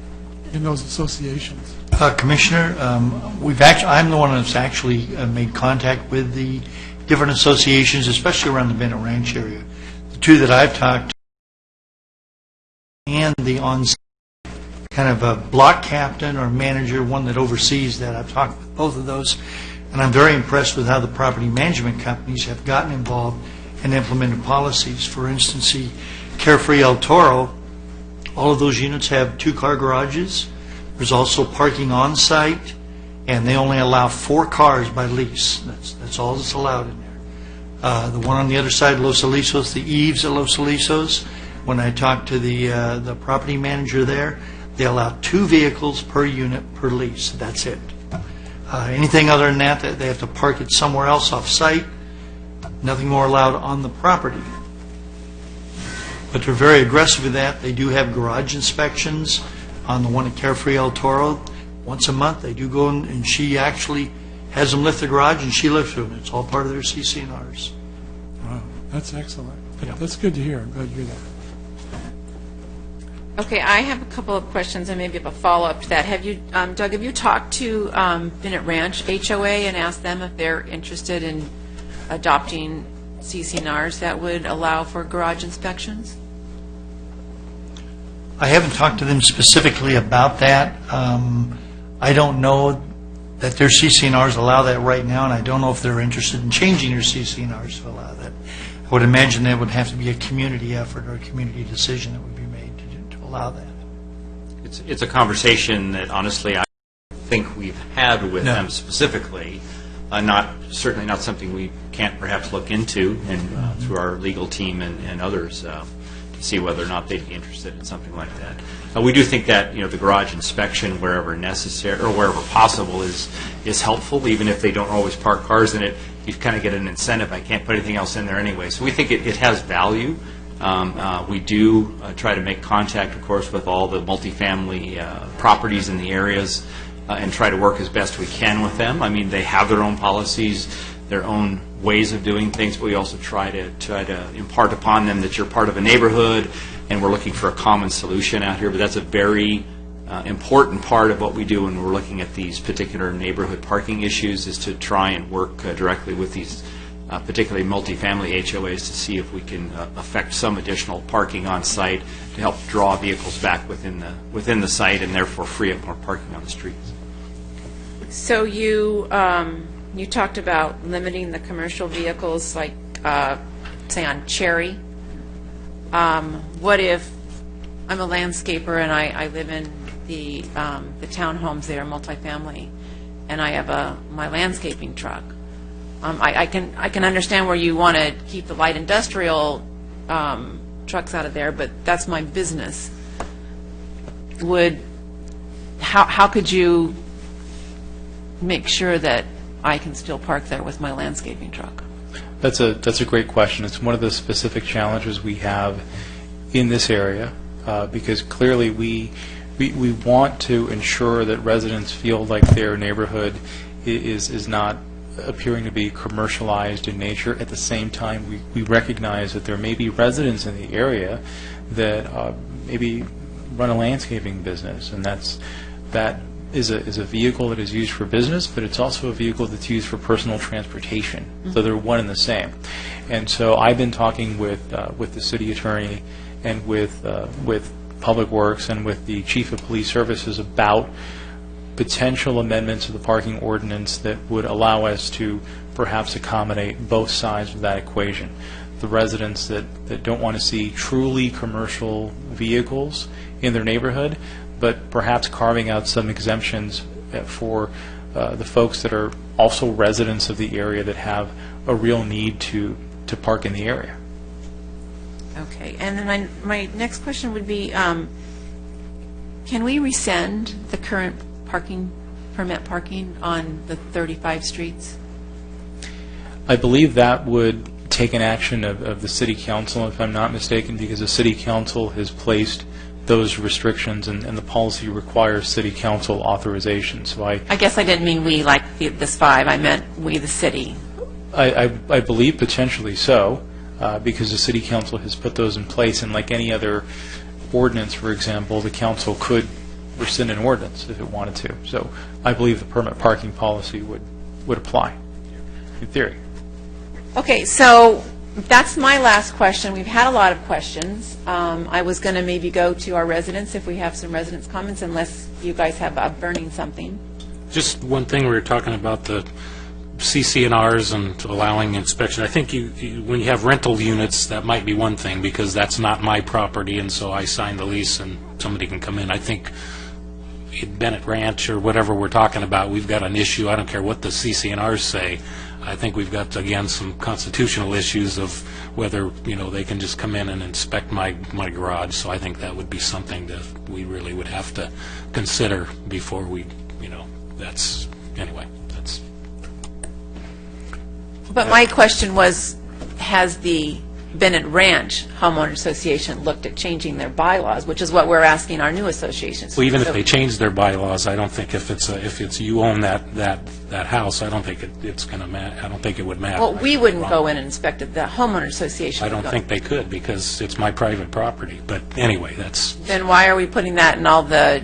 in those associations? Commissioner, I'm the one that's actually made contact with the different associations, especially around the Bennett Ranch area. The two that I've talked to, and the on-site kind of a block captain or manager, one that oversees that. I've talked with both of those, and I'm very impressed with how the property management companies have gotten involved and implemented policies. For instance, the Carefree El Toro, all of those units have 2-car garages. There's also parking on site, and they only allow 4 cars by lease. That's all that's allowed in there. The one on the other side, Los Alisos, the Eves at Los Alisos, when I talked to the property manager there, they allow 2 vehicles per unit per lease. That's it. Anything other than that, they have to park it somewhere else off-site. Nothing more allowed on the property. But they're very aggressive with that. They do have garage inspections on the one at Carefree El Toro. Once a month, they do go in, and she actually has them lift the garage, and she lifts them. It's all part of their CC&Rs. Wow, that's excellent. That's good to hear. I'm glad to hear that. Okay, I have a couple of questions and maybe a follow-up to that. Have you, Doug, have you talked to Bennett Ranch HOA and asked them if they're interested in adopting CC&Rs that would allow for garage inspections? I haven't talked to them specifically about that. I don't know that their CC&Rs allow that right now, and I don't know if they're interested in changing their CC&Rs to allow that. I would imagine that would have to be a community effort or a community decision that would be made to allow that. It's a conversation that honestly I think we've had with them specifically. Certainly not something we can't perhaps look into and through our legal team and others to see whether or not they'd be interested in something like that. We do think that the garage inspection wherever necessary or wherever possible is helpful, even if they don't always park cars in it. You kind of get an incentive. I can't put anything else in there anyway. So we think it has value. We do try to make contact, of course, with all the multifamily properties in the areas and try to work as best we can with them. I mean, they have their own policies, their own ways of doing things, but we also try to impart upon them that you're part of a neighborhood and we're looking for a common solution out here. But that's a very important part of what we do when we're looking at these particular neighborhood parking issues, is to try and work directly with these particularly multifamily HOAs to see if we can affect some additional parking on site to help draw vehicles back within the site and therefore free up more parking on the streets. So you talked about limiting the commercial vehicles, like say on Cherry. What if I'm a landscaper and I live in the townhomes there, multifamily, and I have my landscaping truck? I can understand where you want to keep the light industrial trucks out of there, but that's my business. How could you make sure that I can still park there with my landscaping truck? That's a great question. It's one of the specific challenges we have in this area because clearly we want to ensure that residents feel like their neighborhood is not appearing to be commercialized in nature. At the same time, we recognize that there may be residents in the area that maybe run a landscaping business, and that is a vehicle that is used for business, but it's also a vehicle that's used for personal transportation. So they're one and the same. And so I've been talking with the city attorney and with Public Works and with the chief of police services about potential amendments to the parking ordinance that would allow us to perhaps accommodate both sides of that equation. The residents that don't want to see truly commercial vehicles in their neighborhood, but perhaps carving out some exemptions for the folks that are also residents of the area that have a real need to park in the area. Okay, and then my next question would be, can we rescind the current permit parking on the 35 streets? I believe that would take an action of the city council, if I'm not mistaken, because the city council has placed those restrictions and the policy requires city council authorization. So I guess I didn't mean we like this 5, I meant we the city. I believe potentially so, because the city council has put those in place, and like any other ordinance, for example, the council could rescind an ordinance if it wanted to. So I believe the permit parking policy would apply, in theory. Okay, so that's my last question. We've had a lot of questions. I was going to maybe go to our residents if we have some residents' comments, unless you guys have burning something. Just one thing, we were talking about the CC&Rs and allowing inspection. I think when you have rental units, that might be one thing, because that's not my property, and so I sign the lease and somebody can come in. I think in Bennett Ranch or whatever we're talking about, we've got an issue. I don't care what the CC&Rs say. I think we've got, again, some constitutional issues of whether, they can just come in and inspect my garage. So I think that would be something that we really would have to consider before we, that's. But my question was, has the Bennett Ranch Homeowner Association looked at changing their bylaws, which is what we're asking our new associations. Well, even if So- they change their bylaws, I don't think if it's you own that house, I don't think it's going to matter. I don't think it would matter. Well, we wouldn't go in and inspect it, the homeowner association I would don't go. think they could, because it's my private property. But anyway, that's, Then why are we putting that in all the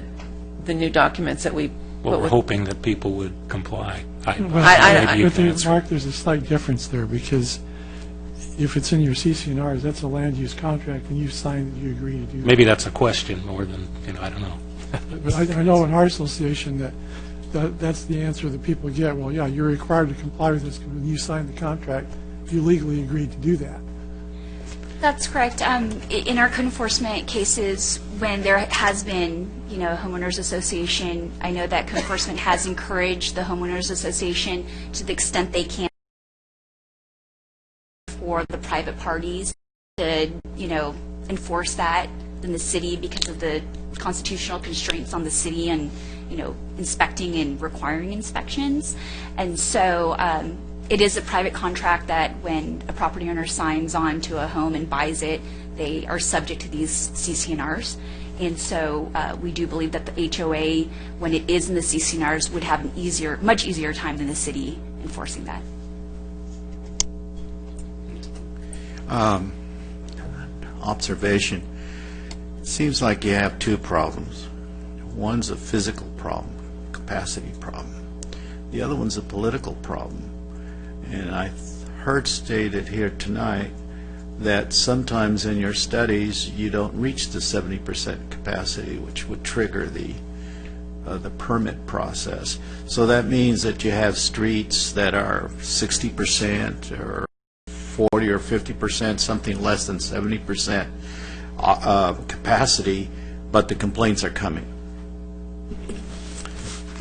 new documents that we well, put we're with? hoping that people would comply. I- Maybe you But can there, answer. Mark, there's a slight difference there, because if it's in your CC&Rs, that's a land use contract, and you sign that you agree to do that. Maybe that's a question more than, I don't know. But I know in our association that's the answer that people get. Well, yeah, you're required to comply with this, because when you sign the contract, you legally agreed to do that. That's correct. In our code enforcement cases, when there has been, a homeowners association, I know that code enforcement has encouraged the homeowners association to the extent they can for the private parties to, enforce that in the city because of the constitutional constraints on the city and, inspecting and requiring inspections. And so it is a private contract that when a property owner signs on to a home and buys it, they are subject to these CC&Rs. And so we do believe that the HOA, when it is in the CC&Rs, would have an much easier time than the city enforcing that. Observation. It seems like you have two problems. One's a physical problem, capacity problem. The other one's a political problem. And I heard stated here tonight that sometimes in your studies you don't reach the 70% capacity, which would trigger the permit process. So that means that you have streets that are 60% or 40 or 50%, something less than 70% capacity, but the complaints are coming.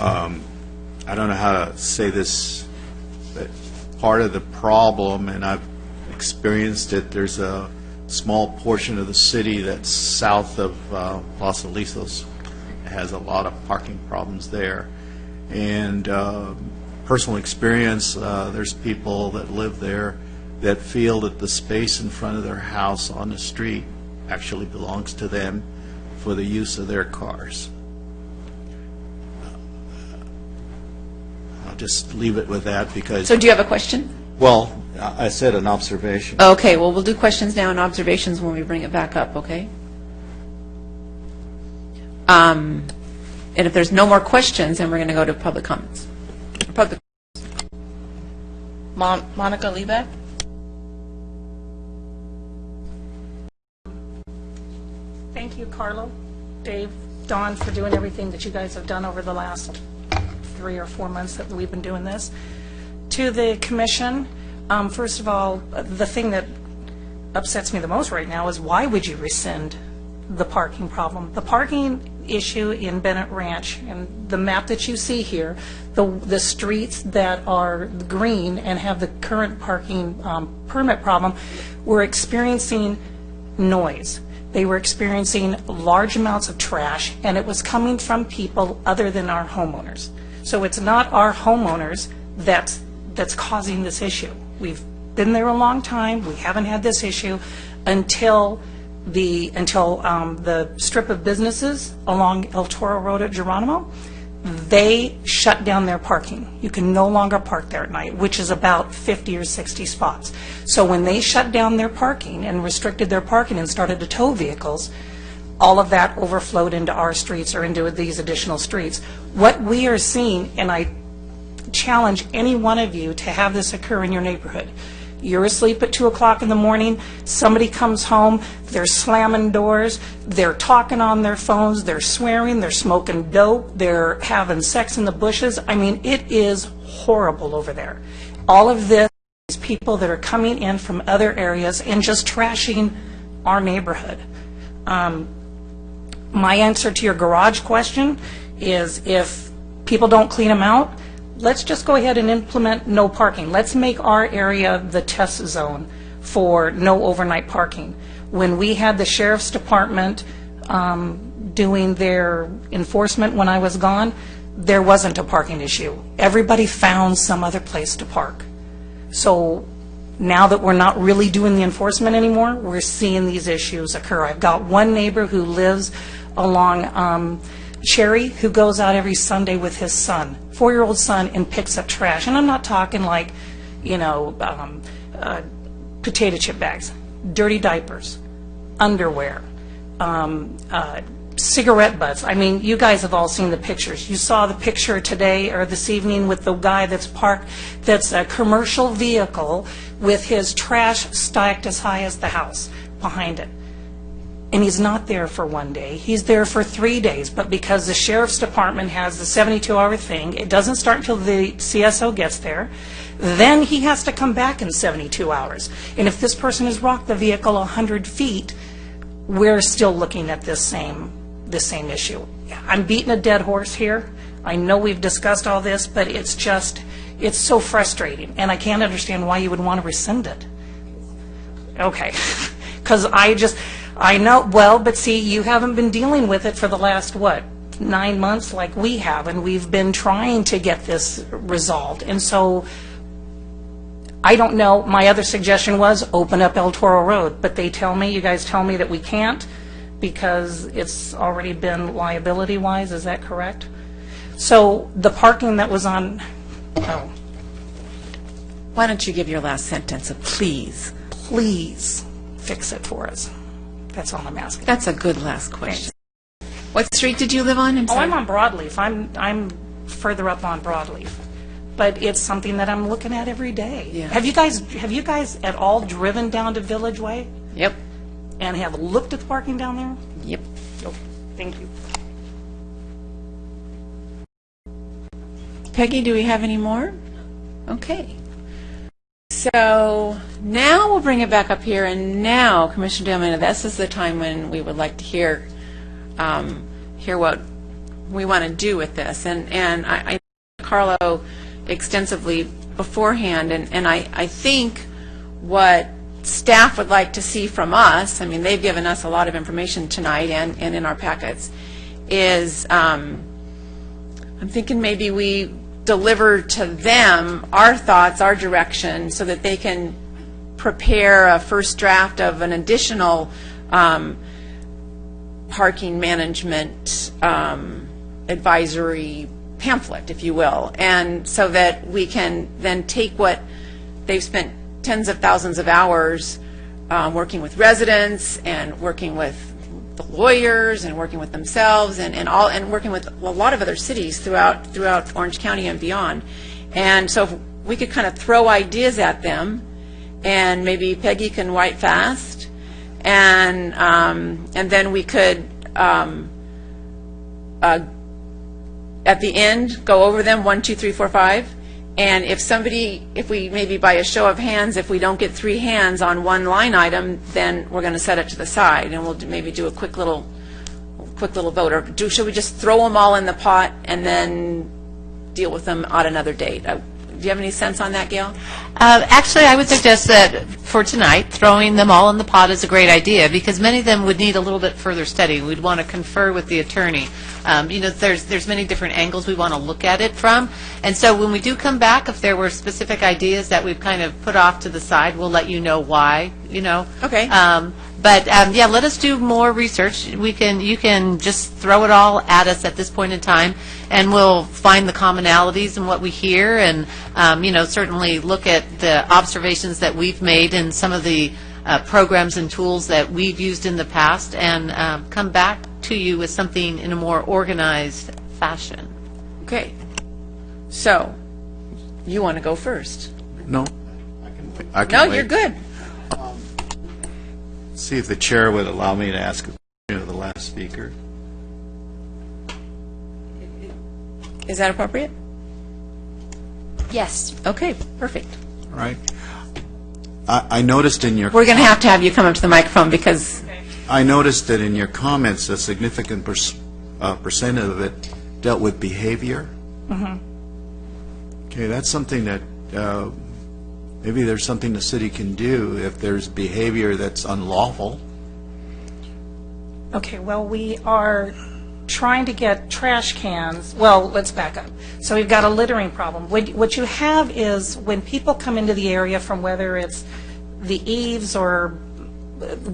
I don't know how to say this, but part of the problem, and I've experienced it, there's a small portion of the city that's south of Los Alisos. It has a lot of parking problems there. And personal experience, there's people that live there that feel that the space in front of their house on the street actually belongs to them for the use of their cars. I'll just leave it with that because... So do you have a question? Well, I said an observation. Okay, well, we'll do questions now and observations when we bring it back up, okay? And if there's no more questions, then we're going to go to public comments. Public. Monica Liebeck. Thank you, Carlo, Dave, Don, for doing everything that you guys have done over the last 3 or 4 months that we've been doing this. To the commission, first of all, the thing that upsets me the most right now is why would you rescind the parking problem? The parking issue in Bennett Ranch, and the map that you see here, the streets that are green and have the current parking permit problem, were experiencing noise. They were experiencing large amounts of trash, and it was coming from people other than our homeowners. So it's not our homeowners that's causing this issue. We've been there a long time. We haven't had this issue until the strip of businesses along El Toro Road at Geronimo. They shut down their parking. You can no longer park there at night, which is about 50 or 60 spots. So when they shut down their parking and restricted their parking and started to tow vehicles, all of that overflowed into our streets or into these additional streets. What we are seeing, and I challenge any one of you to have this occur in your neighborhood. You're asleep at 2 o'clock in the morning, somebody comes home, they're slamming doors, they're talking on their phones, they're swearing, they're smoking dope, they're having sex in the bushes. I mean, it is horrible over there. All of this is people that are coming in from other areas and just trashing our neighborhood. My answer to your garage question is if people don't clean them out, let's just go ahead and implement no parking. Let's make our area the test zone for no overnight parking. When we had the sheriff's department doing their enforcement when I was gone, there wasn't a parking issue. Everybody found some other place to park. So now that we're not really doing the enforcement anymore, we're seeing these issues occur. I've got one neighbor who lives along Cherry who goes out every Sunday with his son, 4-year-old son, and picks up trash. And I'm not talking like, potato chip bags, dirty diapers, underwear, cigarette butts. I mean, you guys have all seen the pictures. You saw the picture today or this evening with the guy that's parked, that's a commercial vehicle with his trash stacked as high as the house behind it. And he's not there for one day. He's there for 3 days. But because the sheriff's department has the 72-hour thing, it doesn't start until the CSO gets there. Then he has to come back in 72 hours. And if this person has rocked the vehicle 100 feet, we're still looking at this same issue. I'm beating a dead horse here. I know we've discussed all this, but it's so frustrating. And I can't understand why you would want to rescind it. Okay. Because I know, well, but see, you haven't been dealing with it for the last, 9 months like we have, and we've been trying to get this resolved. And so, I don't know, my other suggestion was open up El Toro Road, but you guys tell me that we can't because it's already been liability-wise, is that correct? So, the parking that was on, Why don't you give your last sentence of please? Please fix it for us. That's all I'm asking. That's a good last question. What street did you live on? I'm on Broadleaf. I'm further up on Broadleaf. But it's something that I'm looking at every day. Yeah. Have you guys at all driven down to Village Way Yep. and have looked at the parking down there? Yep. Okay, thank you. Peggy, do we have any more? Okay. So now we'll bring it back up here, and now, Commissioner Delmena, this is the time when we would like to hear what we want to do with this. And I know Carlo extensively beforehand, and I think what staff would like to see from us, I mean, they've given us a lot of information tonight and in our packets, is I'm thinking maybe we deliver to them our thoughts, our direction, so that they can prepare a first draft of an additional parking management advisory pamphlet, if you will, and so that we can then take what they've spent tens of thousands of hours working with residents and working with the lawyers and working with themselves and working with a lot of other cities throughout Orange County and beyond. And so if we could kind of throw ideas at them, and maybe Peggy can write fast, and then we could at the end go over them 1, 2, 3, 4, 5. And if we maybe by a show of hands, if we don't get 3 hands on one line item, then we're going to set it to the side, and we'll maybe do a quick little vote. Or should we just throw them all in the pot and then deal with them on another date? Do you have any sense on that, Gail? Actually, I would suggest that for tonight, throwing them all in the pot is a great idea, because many of them would need a little bit further study. We'd want to confer with the attorney. There's many different angles we want to look at it from. And so when we do come back, if there were specific ideas that we've kind of put off to the side, we'll let you know why, Okay. Yeah, let us do more research. You can just throw it all at us at this point in time, and we'll find the commonalities in what we hear, and certainly look at the observations that we've made and some of the programs and tools that we've used in the past, and come back to you with something in a more organized fashion. Okay. So, you want to go first? No, I can No, wait. you're good. See if the chair would allow me to ask a question of the last speaker. Is that appropriate? Yes. Okay, perfect. All right. I noticed in your We're going to have you come up to the microphone because I noticed that in your comments, a significant percent of it dealt with behavior. Mm-hmm. Okay, that's something that maybe there's something the city can do if there's behavior that's unlawful. Okay, well, we are trying to get trash cans, well, let's back up. So we've got a littering problem. What you have is when people come into the area from whether it's the eaves or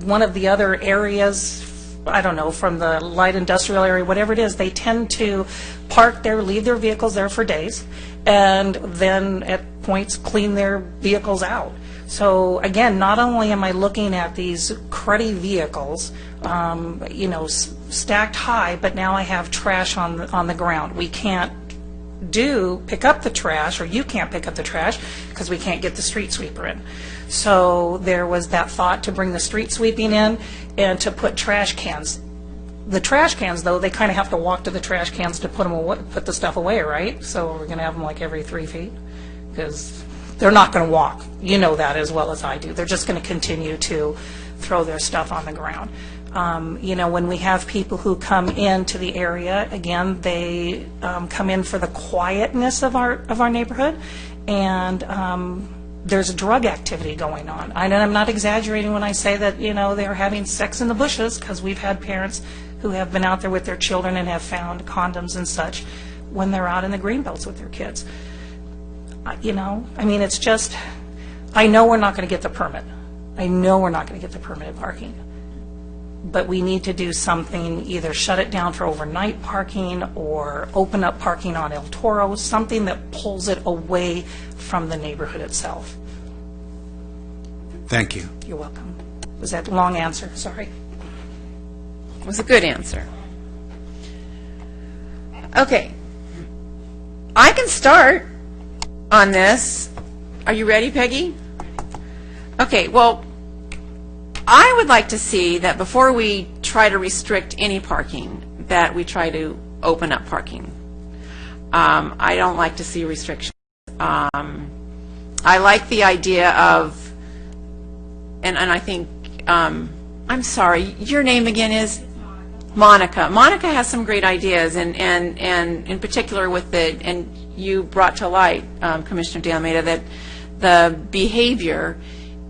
one of the other areas, I don't know, from the light industrial area, whatever it is, they tend to park there, leave their vehicles there for days, and then at points clean their vehicles out. So again, not only am I looking at these cruddy vehicles, stacked high, but now I have trash on the ground. We can't pick up the trash, or you can't pick up the trash because we can't get the street sweeper in. So there was that thought to bring the street sweeping in and to put trash cans. The trash cans, though, they kind of have to walk to the trash cans to put the stuff away, right? So we're going to have them like every 3 feet because they're not going to walk. You know that as well as I do. They're just going to continue to throw their stuff on the ground. When we have people who come into the area, again, they come in for the quietness of our neighborhood, and there's drug activity going on. And I'm not exaggerating when I say that, they're having sex in the bushes, because we've had parents who have been out there with their children and have found condoms and such when they're out in the greenbelts with their kids. It's just, I know we're not going to get the permit. I know we're not going to get the permitted parking. But we need to do something, either shut it down for overnight parking or open up parking on El Toro, something that pulls it away from the neighborhood itself. Thank you. You're welcome. Was that a long answer? Sorry. It was a good answer. Okay. I can start on this. Are you ready, Peggy? Okay, well, I would like to see that before we try to restrict any parking, that we try to open up parking. I don't like to see restrictions. I like the idea of, and I think, I'm sorry, your name again is? Monica. Monica has some great ideas, and in particular with and you brought to light, Commissioner De Almeida, that the behavior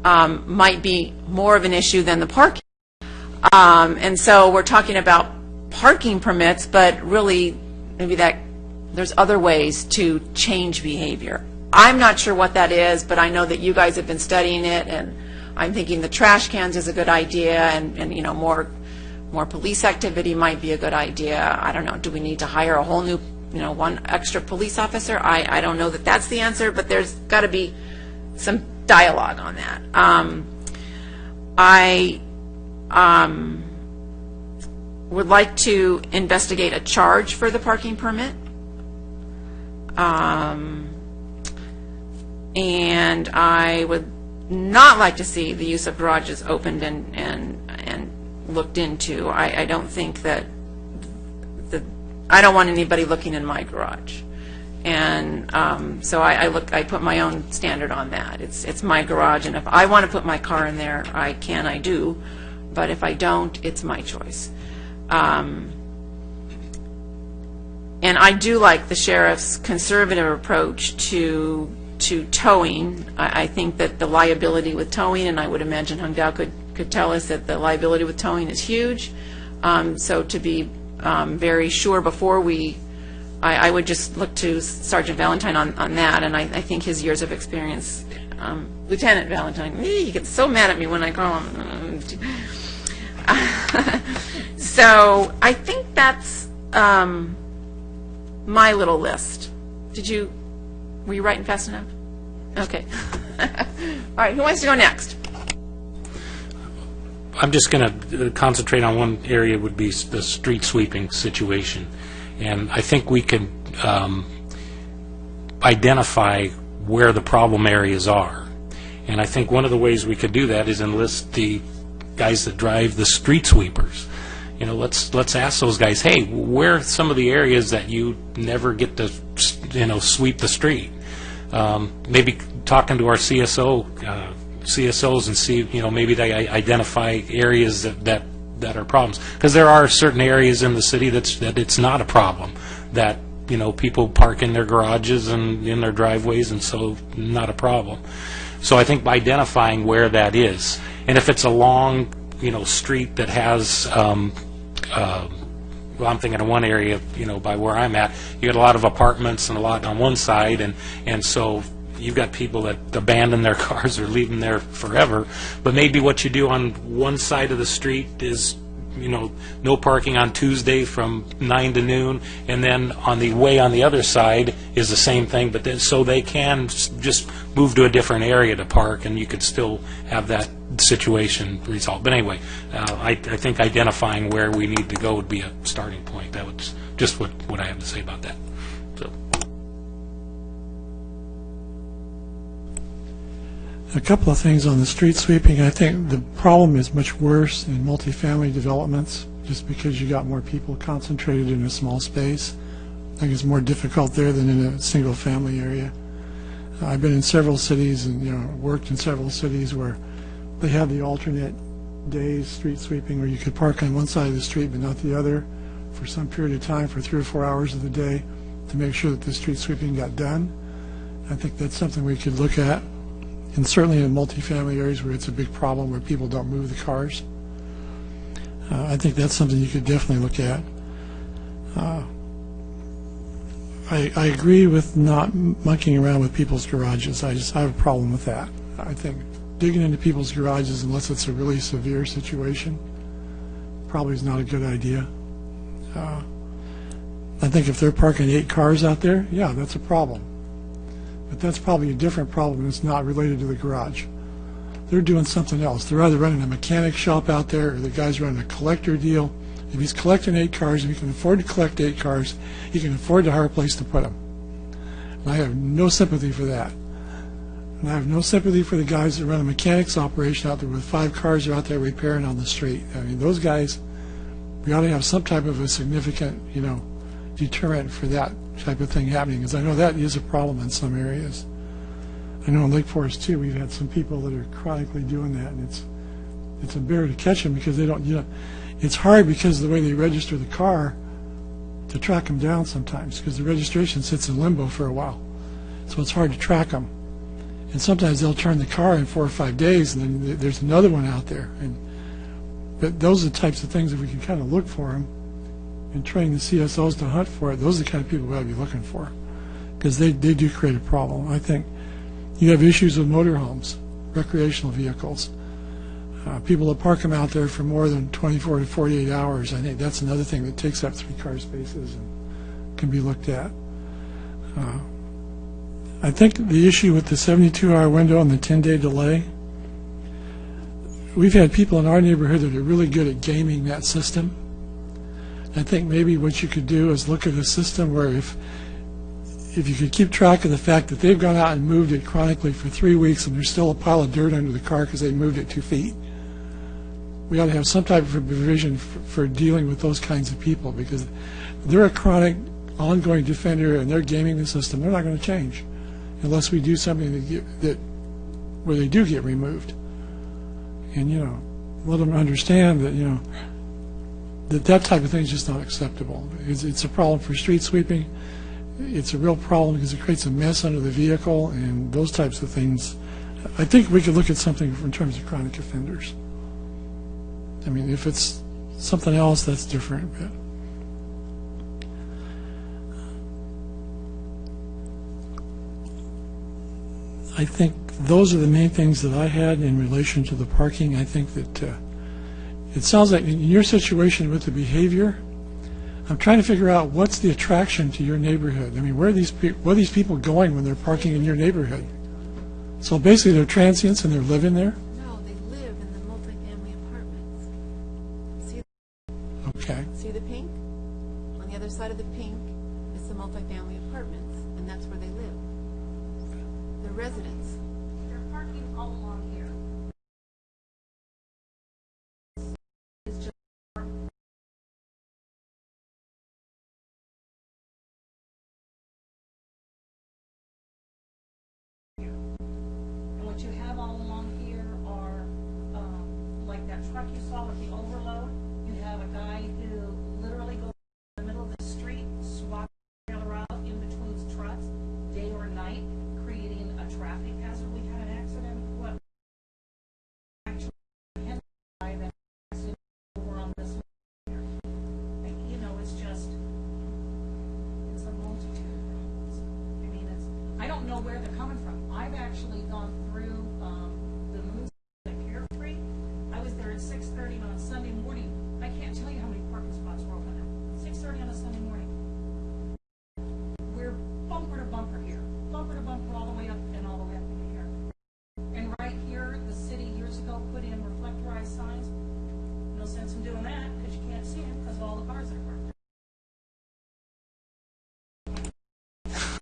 might be more of an issue than the parking. And so we're talking about parking permits, but really maybe there's other ways to change behavior. I'm not sure what that is, but I know that you guys have been studying it, and I'm thinking the trash cans is a good idea, and more police activity might be a good idea. I don't know, do we need to hire a whole new, one extra police officer? I don't know that that's the answer, but there's got to be some dialogue on that. I would like to investigate a charge for the parking permit. And I would not like to see the use of garages opened and looked into. I don't think that I don't want anybody looking in my garage. And so I put my own standard on that. It's my garage, and if I want to put my car in there, I do. But if I don't, it's my choice. And I do like the sheriff's conservative approach to towing. I think that the liability with towing, and I would imagine Hung Dao could tell us that the liability with towing is huge. So to be very sure before I would just look to Sergeant Valentine on that, and I think his years of experience, Lieutenant Valentine, he gets so mad at me when I call him. So I think that's my little list. Were you writing fast enough? Okay. All right, who wants to go next? I'm just going to concentrate on one area, would be the street sweeping situation. And I think we can identify where the problem areas are. And I think one of the ways we could do that is enlist the guys that drive the street sweepers. Let's ask those guys, hey, where are some of the areas that you never get to, sweep the street? Maybe talking to our CSOs and see, maybe they identify areas that are problems. Because there are certain areas in the city that it's not a problem, that, people park in their garages and in their driveways, and so not a problem. So I think by identifying where that is, and if it's a long, street that has, well, I'm thinking of one area, by where I'm at, you got a lot of apartments and a lot on one side, and so you've got people that abandon their cars or leave them there forever. But maybe what you do on one side of the street is, no parking on Tuesday from 9 to noon, and then on the other side is the same thing, but then so they can just move to a different area to park, and you could still have that situation resolved. But anyway, I think identifying where we need to go would be a starting point. That was just what I have to say about that. So. A couple of things on the street sweeping. I think the problem is much worse in multifamily developments, just because you got more people concentrated in a small space. I think it's more difficult there than in a single family area. I've been in several cities and worked in several cities where they have the alternate days street sweeping, where you could park on one side of the street but not the other for some period of time for 3 or 4 hours of the day to make sure that the street sweeping got done. I think that's something we could look at. And certainly in multifamily areas where it's a big problem, where people don't move the cars. I think that's something you could definitely look at. I agree with not monkeying around with people's garages. I have a problem with that. I think digging into people's garages, unless it's a really severe situation, probably is not a good idea. I think if they're parking 8 cars out there, yeah, that's a problem. But that's probably a different problem that's not related to the garage. They're doing something else. They're either running a mechanic shop out there, or the guy's running a collector deal. If he's collecting 8 cars, if he can afford to collect 8 cars, he can afford to hire a place to put them. And I have no sympathy for that. And I have no sympathy for the guys that run a mechanics operation out there with 5 cars are out there repairing on the street. I mean, those guys, we ought to have some type of a significant, deterrent for that type of thing happening, because I know that is a problem in some areas. I know in Lake Forest too, we've had some people that are chronically doing that, and it's a bear to catch them because they don't, it's hard because of the way they register the car to track them down sometimes, because the registration sits in limbo for a while, so it's hard to track them. And sometimes they'll turn the car in 4 or 5 days, and then there's another one out there. But those are the types of things that we can kind of look for them and train the CSOs to hunt for it. Those are the kind of people we ought to be looking for, because they do create a problem. I think you have issues with motorhomes, recreational vehicles. People that park them out there for more than 24 to 48 hours, I think that's another thing that takes up 3 car spaces and can be looked at. I think the issue with the 72-hour window and the 10-day delay, we've had people in our neighborhood that are really good at gaming that system. I think maybe what you could do is look at a system where if you could keep track of the fact that they've gone out and moved it chronically for 3 weeks and there's still a pile of dirt under the car because they moved it 2 feet, we ought to have some type of provision for dealing with those kinds of people, because they're a chronic, ongoing defender and they're gaming the system. They're not going to change unless we do something where they do get removed. And, let them understand that, that type of thing is just not acceptable. It's a problem for street sweeping. It's a real problem because it creates a mess under the vehicle and those types of things. I think we could look at something in terms of chronic offenders. I mean, if it's something else, that's different. But I think those are the main things that I had in relation to the parking. I think that it sounds like in your situation with the behavior, I'm trying to figure out what's the attraction to your neighborhood. I mean, where are these people going when they're parking in your neighborhood? So basically they're transients and they're living there? No, they live in the multifamily apartments. Okay. See the pink? On the other side of the pink is the multifamily apartments, and that's where they live. They're residents. They're parking all along here. And what you have all along here are, like that truck you saw with the overload, you have a guy who literally goes in the middle of the street, swaps the trailer out in between trucks, day or night, creating a traffic hazard. We had an accident,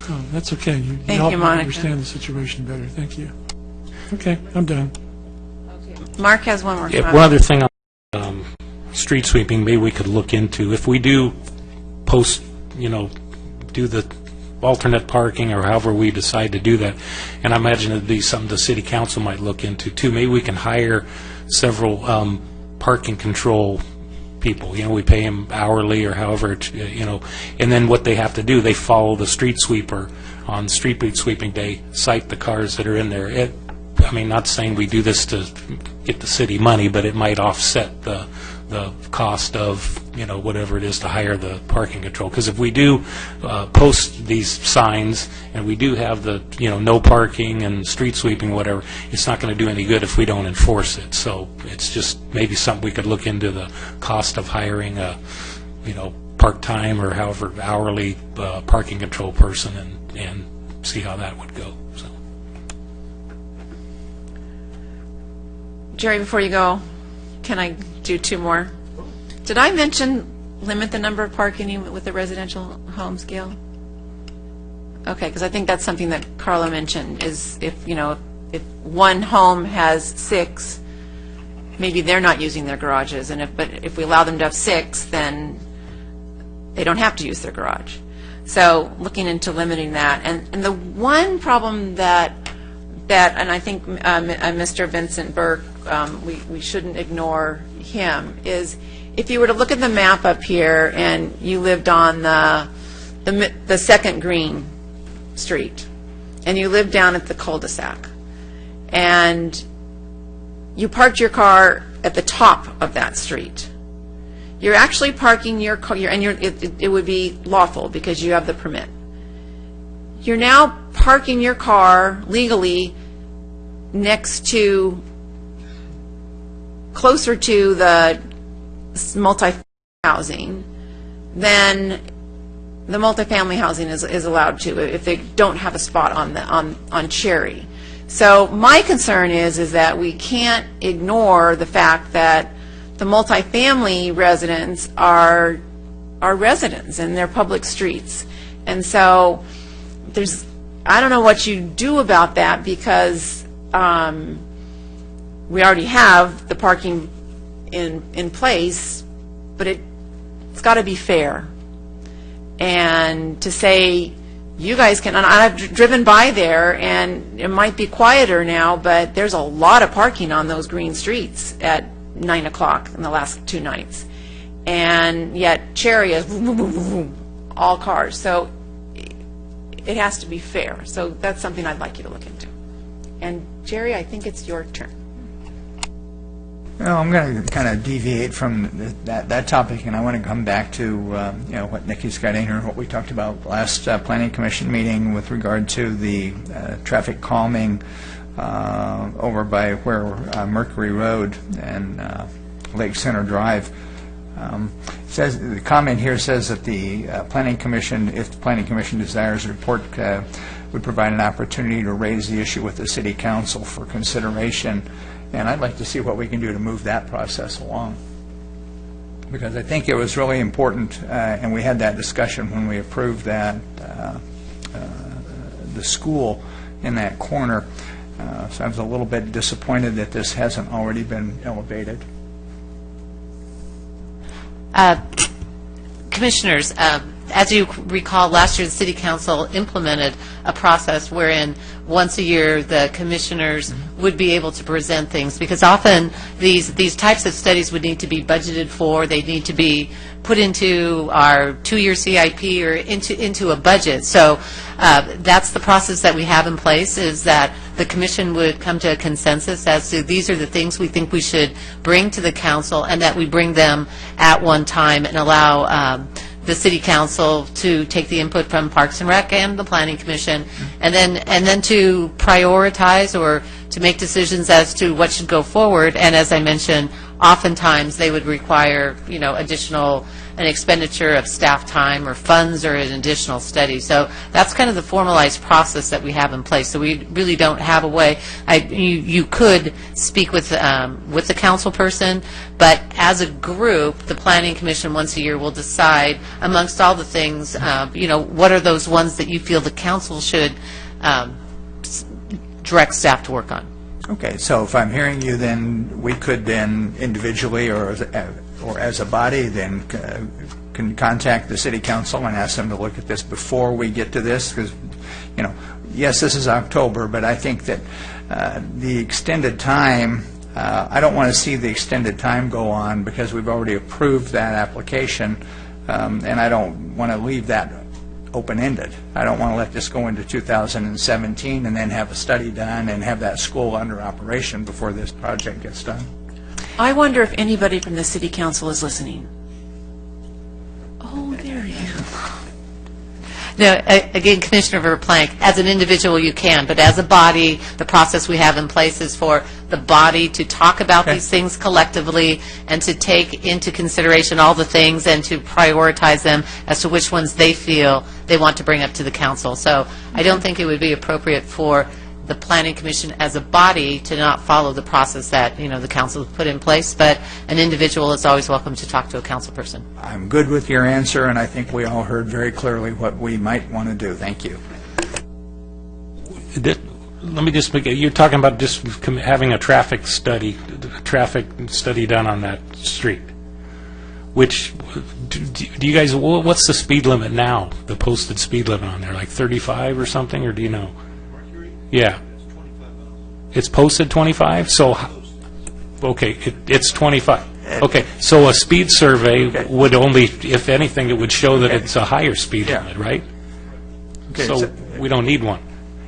Oh, that's okay. You Thank helped you, me Monica. understand the situation better. Thank you. Okay, I'm done. Mark has one more Yeah, comment. one other thing on street sweeping, maybe we could look into, if we do post, do the alternate parking or however we decide to do that, and I imagine it'd be something the city council might look into too. Maybe we can hire several parking control people. We pay them hourly or however, and then what they have to do, they follow the street sweeper on street sweeping day, cite the cars that are in there. Not saying we do this to get the city money, but it might offset the cost of, whatever it is to hire the parking control. Because if we do post these signs and we do have the, no parking and street sweeping, whatever, it's not going to do any good if we don't enforce it. So it's just maybe something we could look into, the cost of hiring a, part-time or however hourly parking control person and see how that would go. So. Jerry, before you go, can I do two more? Did I mention limit the number of parking units with the residential home scale? Okay, because I think that's something that Carla mentioned, is if one home has 6, maybe they're not using their garages, but if we allow them to have 6, then they don't have to use their garage. So looking into limiting that. And the one problem that and I think Mr. Vincent Burke, we shouldn't ignore him, is if you were to look at the map up here and you lived on the second green street and you lived down at the cul-de-sac and you parked your car at the top of that street, you're actually parking your car, and it would be lawful because you have the permit. You're now parking your car legally next to, closer to the multi-family housing than the multifamily housing is allowed to if they don't have a spot on Cherry. So my concern is that we can't ignore the fact that the multifamily residents are residents and they're public streets. And so I don't know what you do about that, because we already have the parking in place, but it's got to be fair. And to say, you guys can, and I've driven by there, and it might be quieter now, but there's a lot of parking on those green streets at 9 o'clock in the last 2 nights. And yet Cherry is boom, boom, boom, boom, boom, all cars. So it has to be fair. So that's something I'd like you to look into. And Jerry, I think it's your turn. Well, I'm going to kind of deviate from that topic, and I want to come back to what Nikki's got in here, what we talked about last Planning Commission meeting with regard to the traffic calming over by where Mercury Road and Lake Center Drive. Says the comment here says that the Planning Commission, if the Planning Commission desires a report, would provide an opportunity to raise the issue with the City Council for consideration. And I'd like to see what we can do to move that process along, because I think it was really important, and we had that discussion when we approved that the school in that corner. So I was a little bit disappointed that this hasn't already been elevated. Commissioners, as you recall, last year the City Council implemented a process wherein once a year the commissioners would be able to present things, because often these types of studies would need to be budgeted for, they need to be put into our 2-year CIP or into a budget. So that's the process that we have in place, is that the commission would come to a consensus as to these are the things we think we should bring to the council, and that we bring them at one time and allow the City Council to take the input from Parks and Rec and the Planning Commission, and then to prioritize or to make decisions as to what should go forward. And as I mentioned, oftentimes they would require, additional an expenditure of staff time or funds or an additional study. So that's kind of the formalized process that we have in place. So we really don't have a way. You could speak with the council person, but as a group, the Planning Commission once a year will decide amongst all the things, what are those ones that you feel the council should direct staff to work on. Okay, so if I'm hearing you, then we could then individually or as a body then can contact the city council and ask them to look at this before we get to this, because, yes, this is October, but I think that the extended time, I don't want to see the extended time go on because we've already approved that application, and I don't want to leave that open-ended. I don't want to let this go into 2017 and then have a study done and have that school under operation before this project gets done. I wonder if anybody from the city council is listening. Oh, there you go. No, again, Commissioner Verplank, as an individual you can, but as a body, the process we have in place is for the body to talk about these things collectively and to take into consideration all the things and to prioritize them as to which ones they feel they want to bring up to the council. So I don't think it would be appropriate for the Planning Commission as a body to not follow the process that, the council put in place, but an individual is always welcome to talk to a council person. I'm good with your answer, and I think we all heard very clearly what we might want to do. Thank you. Let me just make you're talking about just having a traffic study done on that street. Which, do you guys, what's the speed limit now, the posted speed limit on there, like 35 or something, or do you know? Yeah. It's posted 25? So, okay, it's 25. Okay, so a speed survey would only, if anything, it would show that it's a higher speed limit, right? Okay, so we don't need one.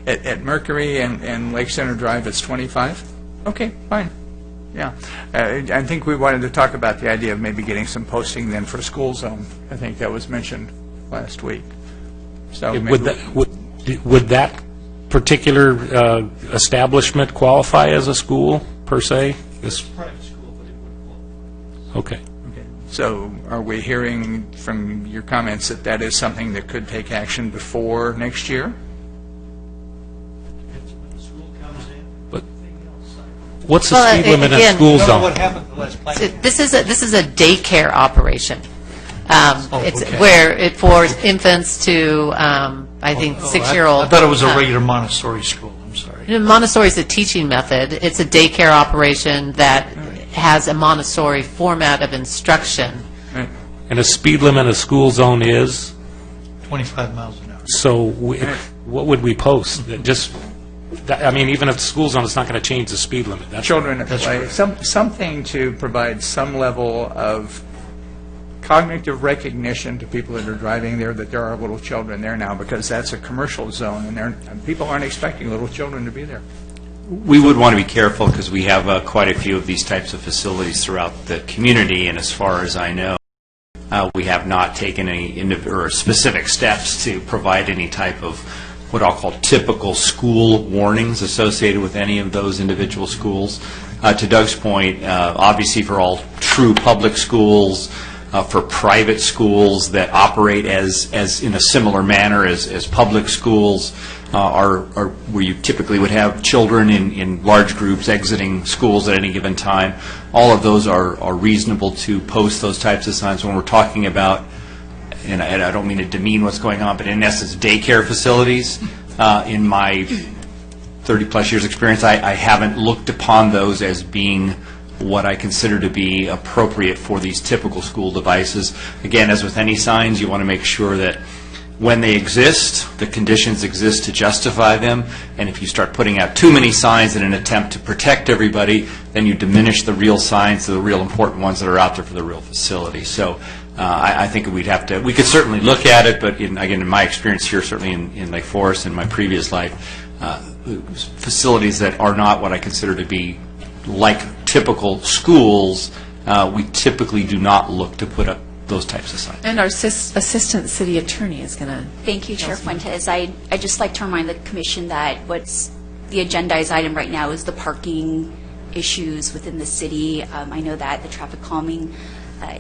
At Mercury and Lake Center Drive, it's 25? Okay, fine. Yeah. I think we wanted to talk about the idea of maybe getting some posting then for school zone. I think that was mentioned last week. So would that particular establishment qualify as a school, per se? It's a private school, but it wouldn't qualify. Okay. So are we hearing from your comments that that is something that could take action before next year? Depends when the school comes in. But what's the speed limit in again, school I don't know zone? what happened the last So planning. this is a daycare operation. It's okay. where it for infants to, I think, 6-year-old. I thought it was a regular Montessori school. I'm sorry. Montessori is a teaching method. It's a daycare operation that has a Montessori format of instruction. And a speed limit in a school zone is? 25 miles an hour. So what would we post? Even if the school zone, it's not going to change the speed limit. That's Children at play, something to provide some level of cognitive recognition to people that are driving there that there are little children there now, because that's a commercial zone, and people aren't expecting little children to be there. We would want to be careful because we have quite a few of these types of facilities throughout the community, and as far as I know, we have not taken any specific steps to provide any type of what I'll call typical school warnings associated with any of those individual schools. To Doug's point, obviously for all true public schools, for private schools that operate as in a similar manner as public schools, are where you typically would have children in large groups exiting schools at any given time. All of those are reasonable to post those types of signs when we're talking about, and I don't mean to demean what's going on, but in essence, daycare facilities. In my 30-plus years experience, I haven't looked upon those as being what I consider to be appropriate for these typical school devices. Again, as with any signs, you want to make sure that when they exist, the conditions exist to justify them, and if you start putting out too many signs in an attempt to protect everybody, then you diminish the real signs, the real important ones that are out there for the real facility. So I think we could certainly look at it, but in my experience here, certainly in Lake Forest and my previous life, facilities that are not what I consider to be like typical schools, we typically do not look to put up those types of signs. And our assistant city attorney is going to... Thank you, Chair Fuentes. I'd just like to remind the Commission that the agendized item right now is the parking issues within the city. I know that the traffic calming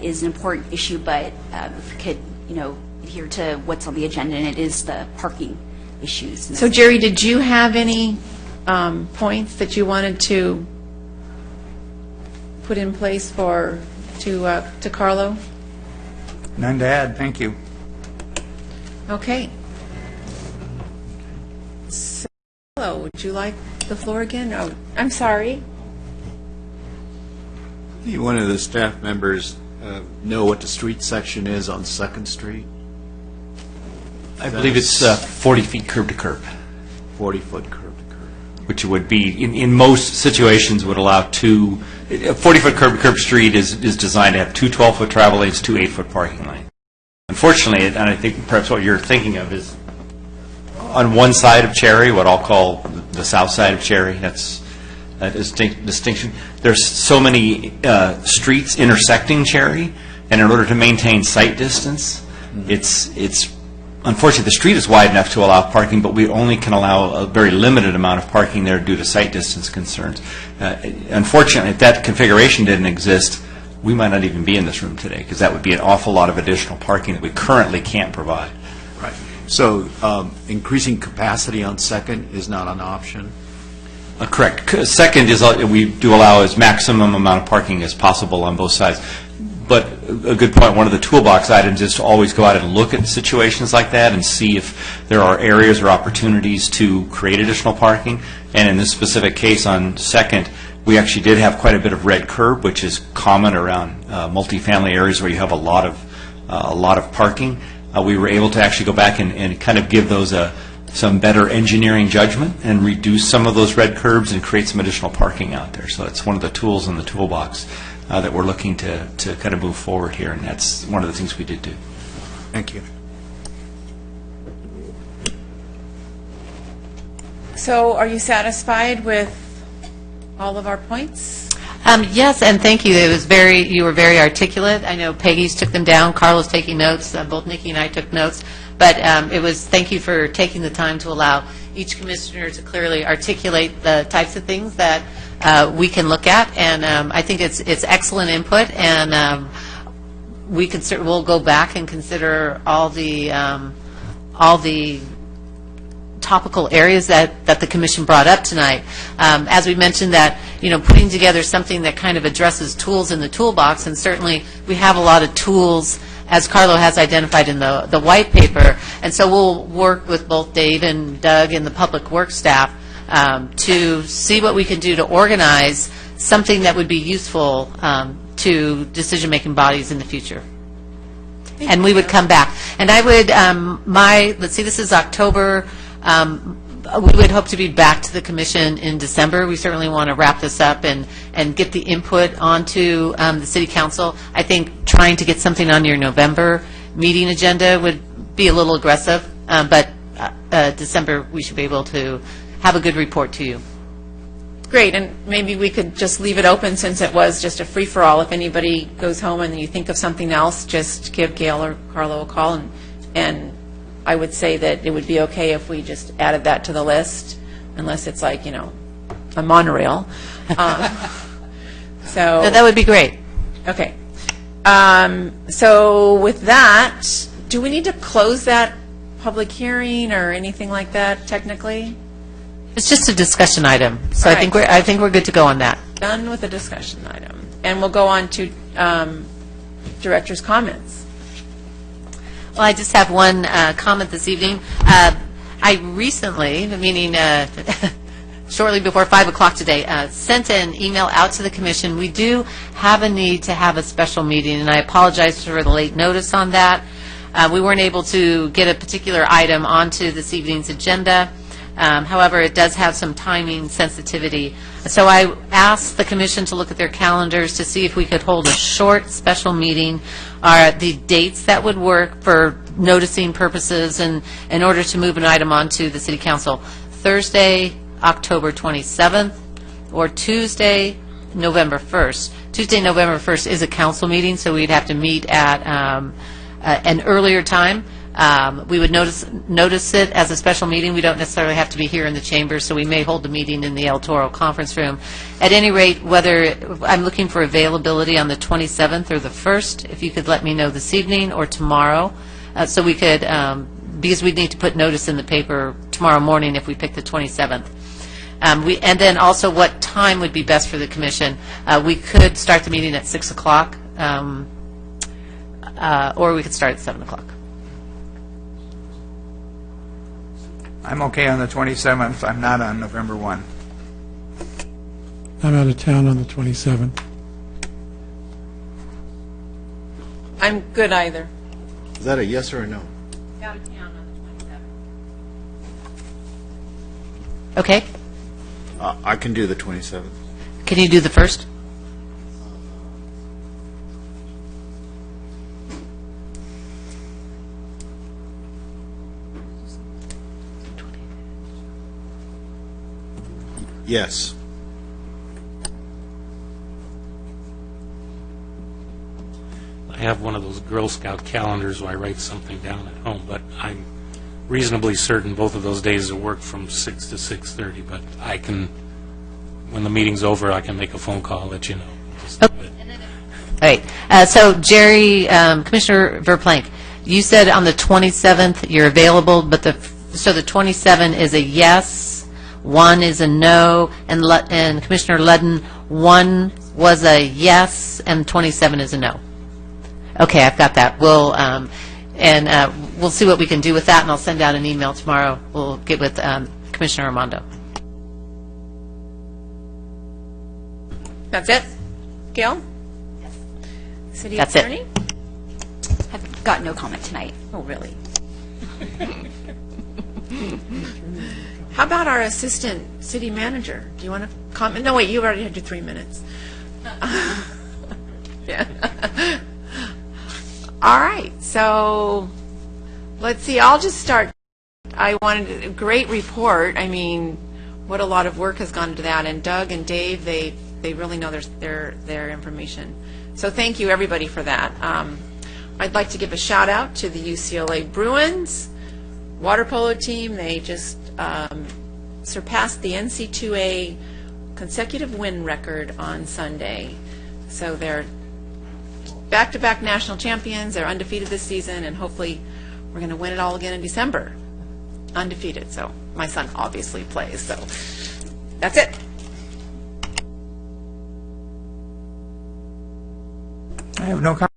is an important issue, but if we could, adhere to what's on the agenda, and it is the parking issues. So Jerry, did you have any points that you wanted to put in place to Carlo? None to add, thank you. Okay. So, Carlo, would you like the floor again? Oh, I'm sorry. Do one of the staff members know what the street section is on 2nd Street? I believe it's 40 feet curb to curb. 40-foot curb to curb. Which would be, in most situations, would allow two, a 40-foot curb to curb street is designed to have two 12-foot travel lanes, two 8-foot parking lanes. Unfortunately, and I think perhaps what you're thinking of is on one side of Cherry, what I'll call the south side of Cherry, that's a distinction. There's so many streets intersecting Cherry, and in order to maintain sight distance, it's unfortunately, the street is wide enough to allow parking, but we only can allow a very limited amount of parking there due to sight distance concerns. Unfortunately, if that configuration didn't exist, we might not even be in this room today, because that would be an awful lot of additional parking that we currently can't provide. Right. So increasing capacity on 2nd is not an option? Correct. Second is we do allow as maximum amount of parking as possible on both sides. But a good point, one of the toolbox items is to always go out and look at situations like that and see if there are areas or opportunities to create additional parking. And in this specific case on 2nd, we actually did have quite a bit of red curb, which is common around multifamily areas where you have a lot of parking. We were able to actually go back and kind of give those some better engineering judgment and reduce some of those red curbs and create some additional parking out there. So that's one of the tools in the toolbox that we're looking to kind of move forward here, and that's one of the things we did do. Thank you. So are you satisfied with all of our points? Yes, and thank you. You were very articulate. I know Peggy's took them down. Carlos taking notes. Both Nikki and I took notes. But thank you for taking the time to allow each commissioner to clearly articulate the types of things that we can look at. And I think it's excellent input. And we'll go back and consider all the topical areas that the commission brought up tonight. As we mentioned that, putting together something that kind of addresses tools in the toolbox, and certainly we have a lot of tools, as Carlo has identified in the white paper, and so we'll work with both Dave and Doug and the public works staff to see what we can do to organize something that would be useful to decision-making bodies in the future. And we would come back. And I would, let's see, this is October. We would hope to be back to the commission in December. We certainly want to wrap this up and get the input onto the city council. I think trying to get something on your November meeting agenda would be a little aggressive, but December we should be able to have a good report to you. Great, and maybe we could just leave it open since it was just a free-for-all. If anybody goes home and you think of something else, just give Gail or Carlo a call, and I would say that it would be okay if we just added that to the list, unless it's like, a monorail. So No, that would be great. Okay. So with that, do we need to close that public hearing or anything like that technically? It's just a discussion item, so All I think right. we're good to go on that. Done with the discussion item. And we'll go on to director's comments. Well, I just have one comment this evening. I recently, meaning shortly before 5 o'clock today, sent an email out to the commission. We do have a need to have a special meeting, and I apologize for the late notice on that. We weren't able to get a particular item onto this evening's agenda. However, it does have some timing sensitivity. So I asked the commission to look at their calendars to see if we could hold a short special meeting, the dates that would work for noticing purposes and in order to move an item onto the city council. Thursday, October 27th, or Tuesday, November 1st. Tuesday, November 1st is a council meeting, so we'd have to meet at an earlier time. We would notice it as a special meeting. We don't necessarily have to be here in the chamber, so we may hold the meeting in the El Toro conference room. At any rate, whether I'm looking for availability on the 27th or the 1st, if you could let me know this evening or tomorrow, so we could, because we'd need to put notice in the paper tomorrow morning if we pick the 27th. And then also what time would be best for the commission. We could start the meeting at 6 o'clock, or we could start at 7 o'clock. I'm okay on the 27th. I'm not on November 1. I'm out of town on the 27th. I'm good either. Is that a yes or a no? Out of town on the 27th. Okay. I can do the 27th. Can you do the 1st? Yes. I have one of those Girl Scout calendars where I write something down at home, but I'm reasonably certain both of those days will work from 6 to 6:30, but I can, when the meeting's over, I can make a phone call, let you know. All right. So, Jerry, Commissioner Verplank, you said on the 27th you're available, but so the 27 is a yes, 1 is a no, and Commissioner Ludden, 1 was a yes, and 27 is a no. Okay, I've got that. We'll see what we can do with that, and I'll send out an email tomorrow. We'll get with Commissioner Armando. That's it? Gail? Yes. City That's it. Attorney? I've got no comment tonight. Oh, really? How about our assistant city manager? Do you want to comment? No, wait, you already had your 3 minutes. Yeah. All right, so let's see. I'll just start. I wanted a great report. I mean, what a lot of work has gone into that. And Doug and Dave, they really know their information. So thank you, everybody, for that. I'd like to give a shout out to the UCLA Bruins water polo team. They just surpassed the NC2A consecutive win record on Sunday. So they're back-to-back national champions. They're undefeated this season, and hopefully we're going to win it all again in December. Undefeated. So my son obviously plays. So that's it. I have no comment.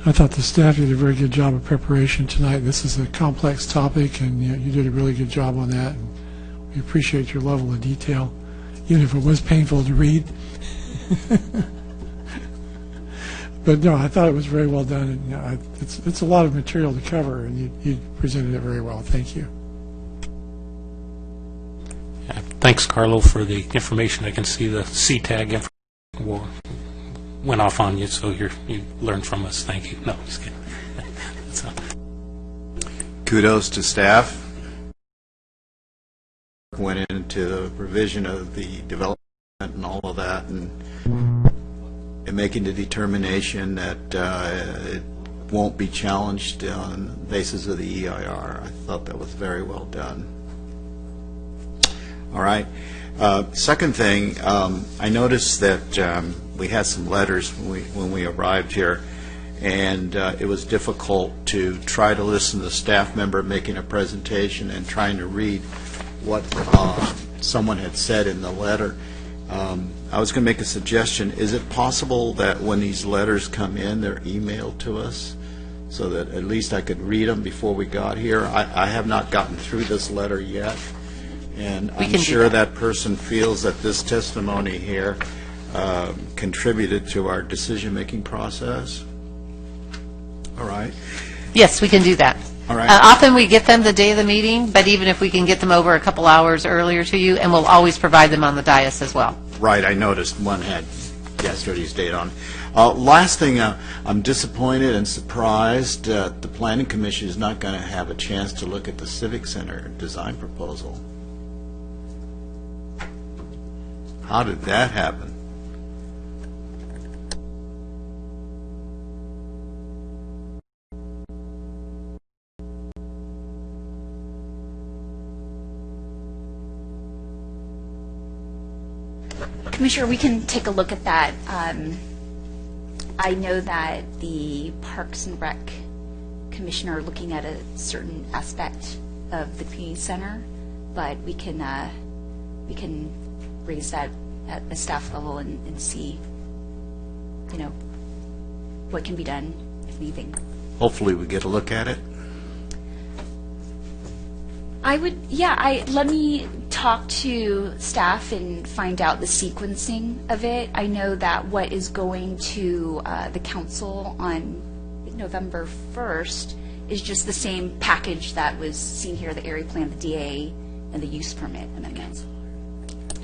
I thought the staff did a very good job of preparation tonight. This is a complex topic, and you did a really good job on that. And we appreciate your level of detail, even if it was painful to read. But no, I thought it was very well done, and it's a lot of material to cover, and you presented it very well. Thank you. Yeah, thanks, Carlo, for the information. I can see the C-tag information went off on you, so you learned from us. Thank you. No, just kidding. Kudos to staff. Went into the revision of the development and all of that, and making the determination that it won't be challenged on the basis of the EIR. I thought that was very well done. All right. Second thing, I noticed that we had some letters when we arrived here, and it was difficult to try to listen to the staff member making a presentation and trying to read what someone had said in the letter. I was going to make a suggestion. Is it possible that when these letters come in, they're emailed to us so that at least I could read them before we got here? I have not gotten through this letter yet, and I'm sure that person feels that this testimony here contributed to our decision-making process. All right. Yes, we can do that. All right. Often we get them the day of the meeting, but even if we can get them over a couple hours earlier to you, and we'll always provide them on the dais as well. Right, I noticed one had yesterday's date on. Last thing, I'm disappointed and surprised the Planning Commission is not going to have a chance to look at the Civic Center design proposal. How did that happen? Commissioner, we can take a look at that. I know that the Parks and Rec Commissioner are looking at a certain aspect of the community center, but we can raise that at the staff level and see, what can be done, if anything. Hopefully we get a look at it. Let me talk to staff and find out the sequencing of it. I know that what is going to the council on November 1st is just the same package that was seen here, the area plan, the DA, and the use permit amendments.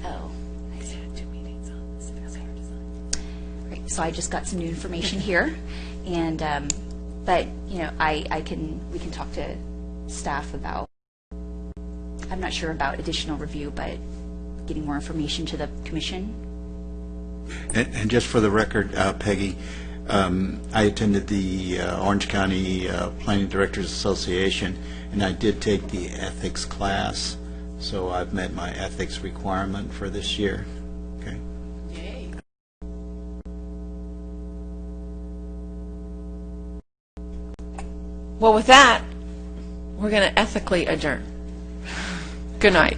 Oh, I see. Right, so I just got some new information here, and but we can talk to staff about. I'm not sure about additional review, but getting more information to the commission. And just for the record, Peggy, I attended the Orange County Planning Directors Association, and I did take the ethics class, so I've met my ethics requirement for this year. Okay. Yay. Well, with that, we're going to ethically adjourn. Good night.